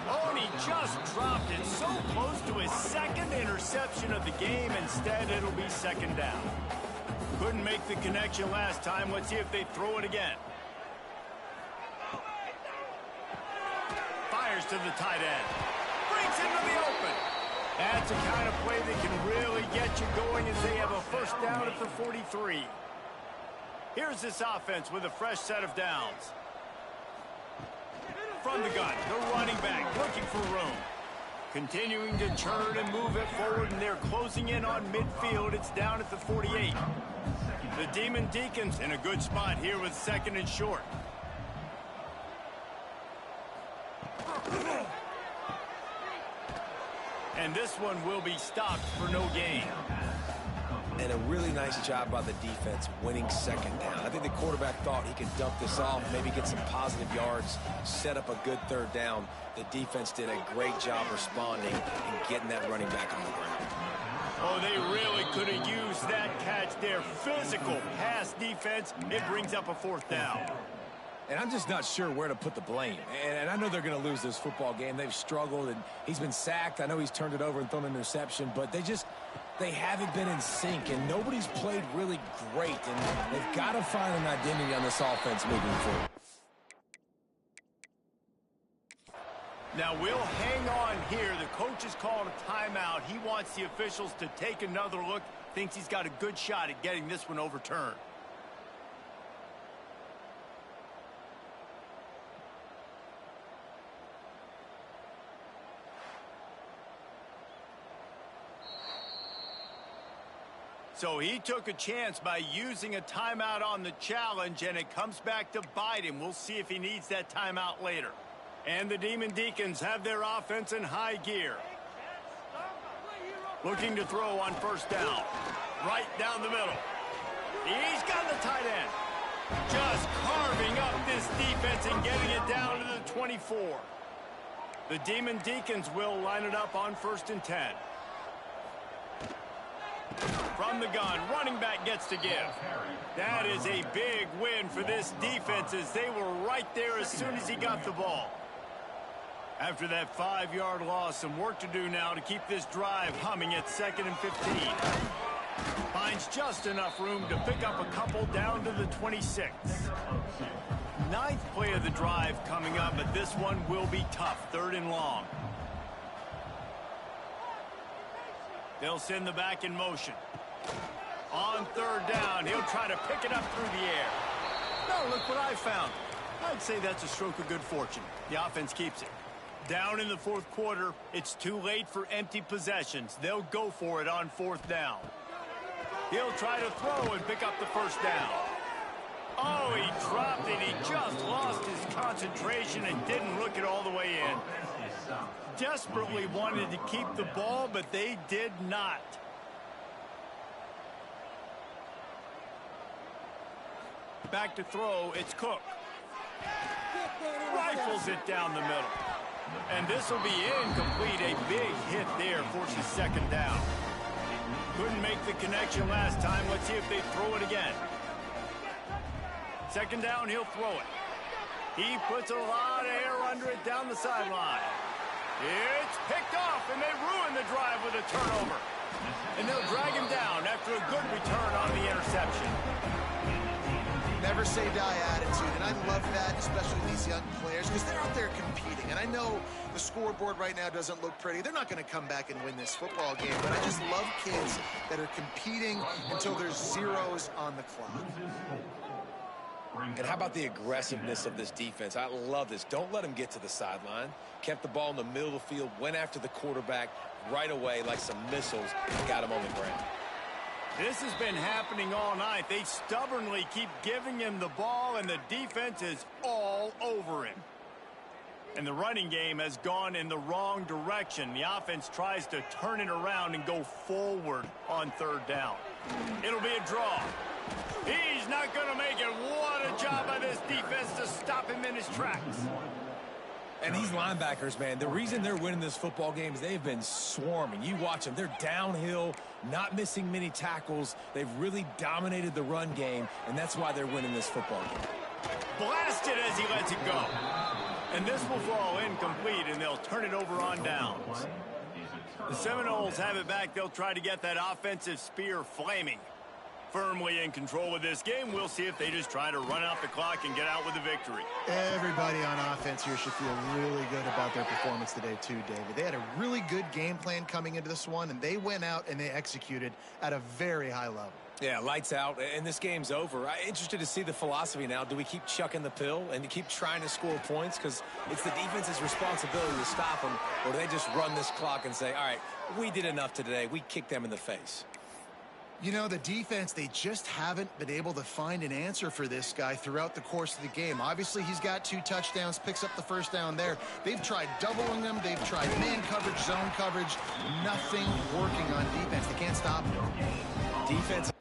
Oh, and he just dropped it so close to his second interception of the game. Instead, it'll be second down. Couldn't make the connection last time. Let's see if they throw it again. Fires to the tight end. Brings into the open. That's the kind of play that can really get you going as they have a first down at the 43. Here's this offense with a fresh set of downs. From the gun, the running back looking for room. Continuing to churn and move it forward, and they're closing in on midfield. It's down at the 48. The Demon Deacons in a good spot here with second and short. And this one will be stopped for no gain. And a really nice job by the defense winning second down. I think the quarterback thought he could dump this off, maybe get some positive yards, set up a good third down. The defense did a great job responding and getting that running back on the ground. Oh, they really could have used that catch there. Physical pass defense. It brings up a fourth down. And I'm just not sure where to put the blame. And I know they're going to lose this football game. They've struggled, and he's been sacked. I know he's turned it over and thrown an interception, but they haven't been in sync, and nobody's played really great. And they've got to find an identity on this offense moving forward. Now, we'll hang on here. The coach has called a timeout. He wants the officials to take another look. Thinks he's got a good shot at getting this one overturned. So he took a chance by using a timeout on the challenge, and it comes back to bite him. We'll see if he needs that timeout later. And the Demon Deacons have their offense in high gear. Looking to throw on first down. Right down the middle. He's got the tight end. Just carving up this defense and getting it down to the 24. The Demon Deacons will line it up on 1st and 10. From the gun, running back gets to give. That is a big win for this defense as they were right there as soon as he got the ball. After that 5-yard loss, some work to do now to keep this drive humming at 2nd and 15. Finds just enough room to pick up a couple down to the 26. 9th play of the drive coming up, but this one will be tough. 3rd and long. They'll send the back in motion. On 3rd down, he'll try to pick it up through the air. Now look what I found. I'd say that's a stroke of good fortune. The offense keeps it. Down in the 4th quarter, it's too late for empty possessions. They'll go for it on 4th down. He'll try to throw and pick up the 1st down. Oh, he dropped it. He just lost his concentration and didn't look it all the way in. Desperately wanted to keep the ball, but they did not. Back to throw, it's Cook. Rifles it down the middle. And this will be incomplete. A big hit there forces 2nd down. Couldn't make the connection last time. Let's see if they throw it again. 2nd down, he'll throw it. He puts a lot of air under it down the sideline. It's picked off, and they ruin the drive with a turnover. And they'll drag him down after a good return on the interception. Never say die attitude, and I love that, especially these young players, because they're out there competing. And I know the scoreboard right now doesn't look pretty. They're not going to come back and win this football game, but I just love kids that are competing until there's zeros on the clock. And how about the aggressiveness of this defense? I love this. Don't let them get to the sideline. Kept the ball in the middle of the field, went after the quarterback right away like some missiles, and got him on the ground. This has been happening all night. They stubbornly keep giving him the ball, and the defense is all over him. And the running game has gone in the wrong direction. The offense tries to turn it around and go forward on third down. It'll be a draw. He's not going to make it. What a job by this defense to stop him in his tracks. And these linebackers, man, the reason they're winning this football game is they've been swarming. You watch them. They're downhill, not missing many tackles. They've really dominated the run game, and that's why they're winning this football game. Blasted as he lets it go. And this will fall incomplete, and they'll turn it over on downs. The Seminoles have it back. They'll try to get that offensive spear flaming. Firmly in control of this game. We'll see if they just try to run out the clock and get out with a victory. Everybody on offense here should feel really good about their performance today too, David. They had a really good game plan coming into this one, and they went out and they executed at a very high level. Yeah, lights out, and this game's over. I'm interested to see the philosophy now. Do we keep chucking the pill and keep trying to score points? Because it's the defense's responsibility to stop them, or do they just run this clock and say, all right, we did enough today. We kicked them in the face. You know, the defense, they just haven't been able to find an answer for this guy throughout the course of the game. Obviously, he's got 2 touchdowns, picks up the first down there. They've tried doubling them. They've tried man coverage, zone coverage. Nothing working on defense. They can't stop him. Defense.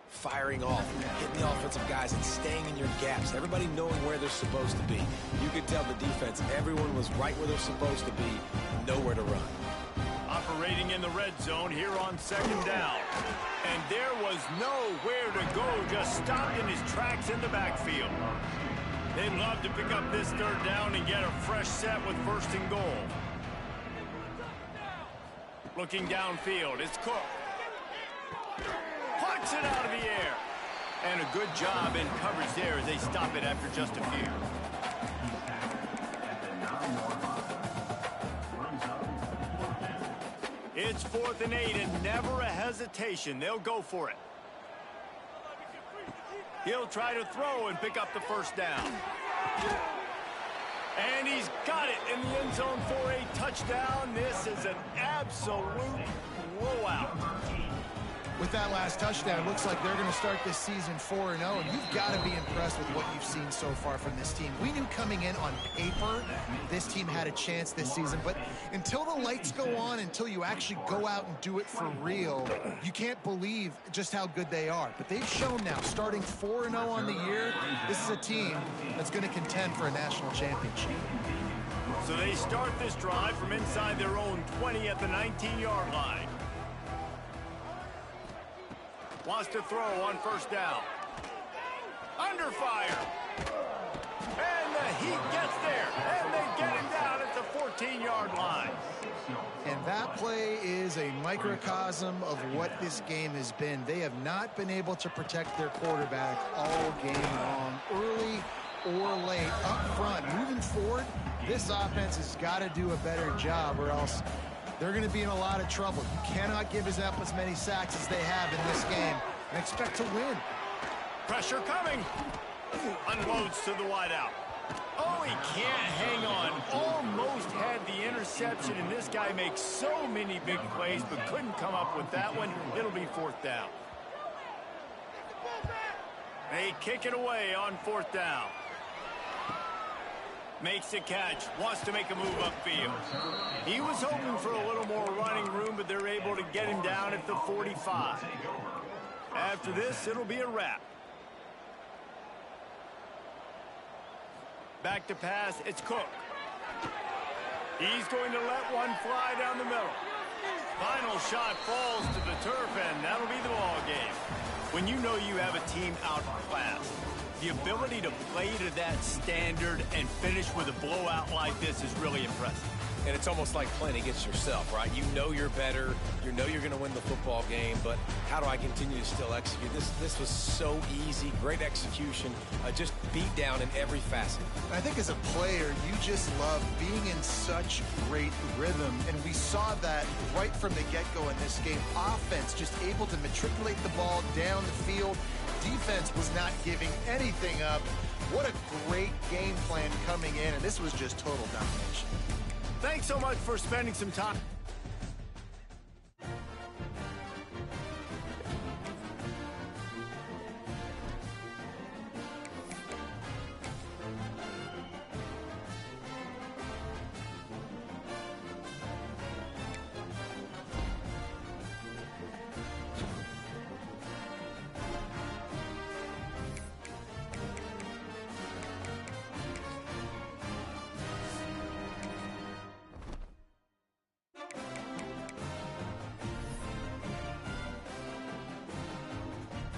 Firing off, hitting the offensive guys and staying in your gaps. Everybody knowing where they're supposed to be. You could tell the defense, everyone was right where they're supposed to be, nowhere to run. Operating in the red zone here on second down. And there was nowhere to go, just stopped in his tracks in the backfield. They'd love to pick up this third down and get a fresh set with first and goal. Looking downfield, it's Cook. Puts it out of the air. And a good job in coverage there as they stop it after just a few. It's 4th and 8 and never a hesitation. They'll go for it. He'll try to throw and pick up the first down. And he's got it in the end zone for a touchdown. This is an absolute blowout. With that last touchdown, it looks like they're going to start this season 4-0, and you've got to be impressed with what you've seen so far from this team. We knew coming in on paper this team had a chance this season, but until the lights go on, until you actually go out and do it for real, you can't believe just how good they are. But they've shown now, starting 4-0 on the year, this is a team that's going to contend for a national championship. So they start this drive from inside their own 20 at the 19-yard line. Wants to throw on first down. Under fire. And the Heat gets there. And they get him down at the 14-yard line. And that play is a microcosm of what this game has been. They have not been able to protect their quarterback all game long, early or late. Up front, moving forward, this offense has got to do a better job, or else they're going to be in a lot of trouble. You cannot give up as many sacks as they have in this game and expect to win. Pressure coming. Unloads to the wideout. Oh, he can't hang on. Almost had the interception, and this guy makes so many big plays, but couldn't come up with that one. It'll be 4th down. They kick it away on 4th down. Makes a catch, wants to make a move upfield. He was hoping for a little more running room, but they're able to get him down at the 45. After this, it'll be a wrap. Back to pass, it's Cook. He's going to let one fly down the middle. Final shot falls to the turf, and that'll be the ball game. When you know you have a team outclassed, the ability to play to that standard and finish with a blowout like this is really impressive. And it's almost like playing against yourself, right? You know you're better. You know you're going to win the football game, but how do I continue to still execute? This was so easy, great execution, just beat down in every facet. I think as a player, you just love being in such great rhythm, and we saw that right from the get-go in this game. Offense just able to matriculate the ball down the field. Defense was not giving anything up. What a great game plan coming in, and this was just total domination. Thanks so much for spending some time.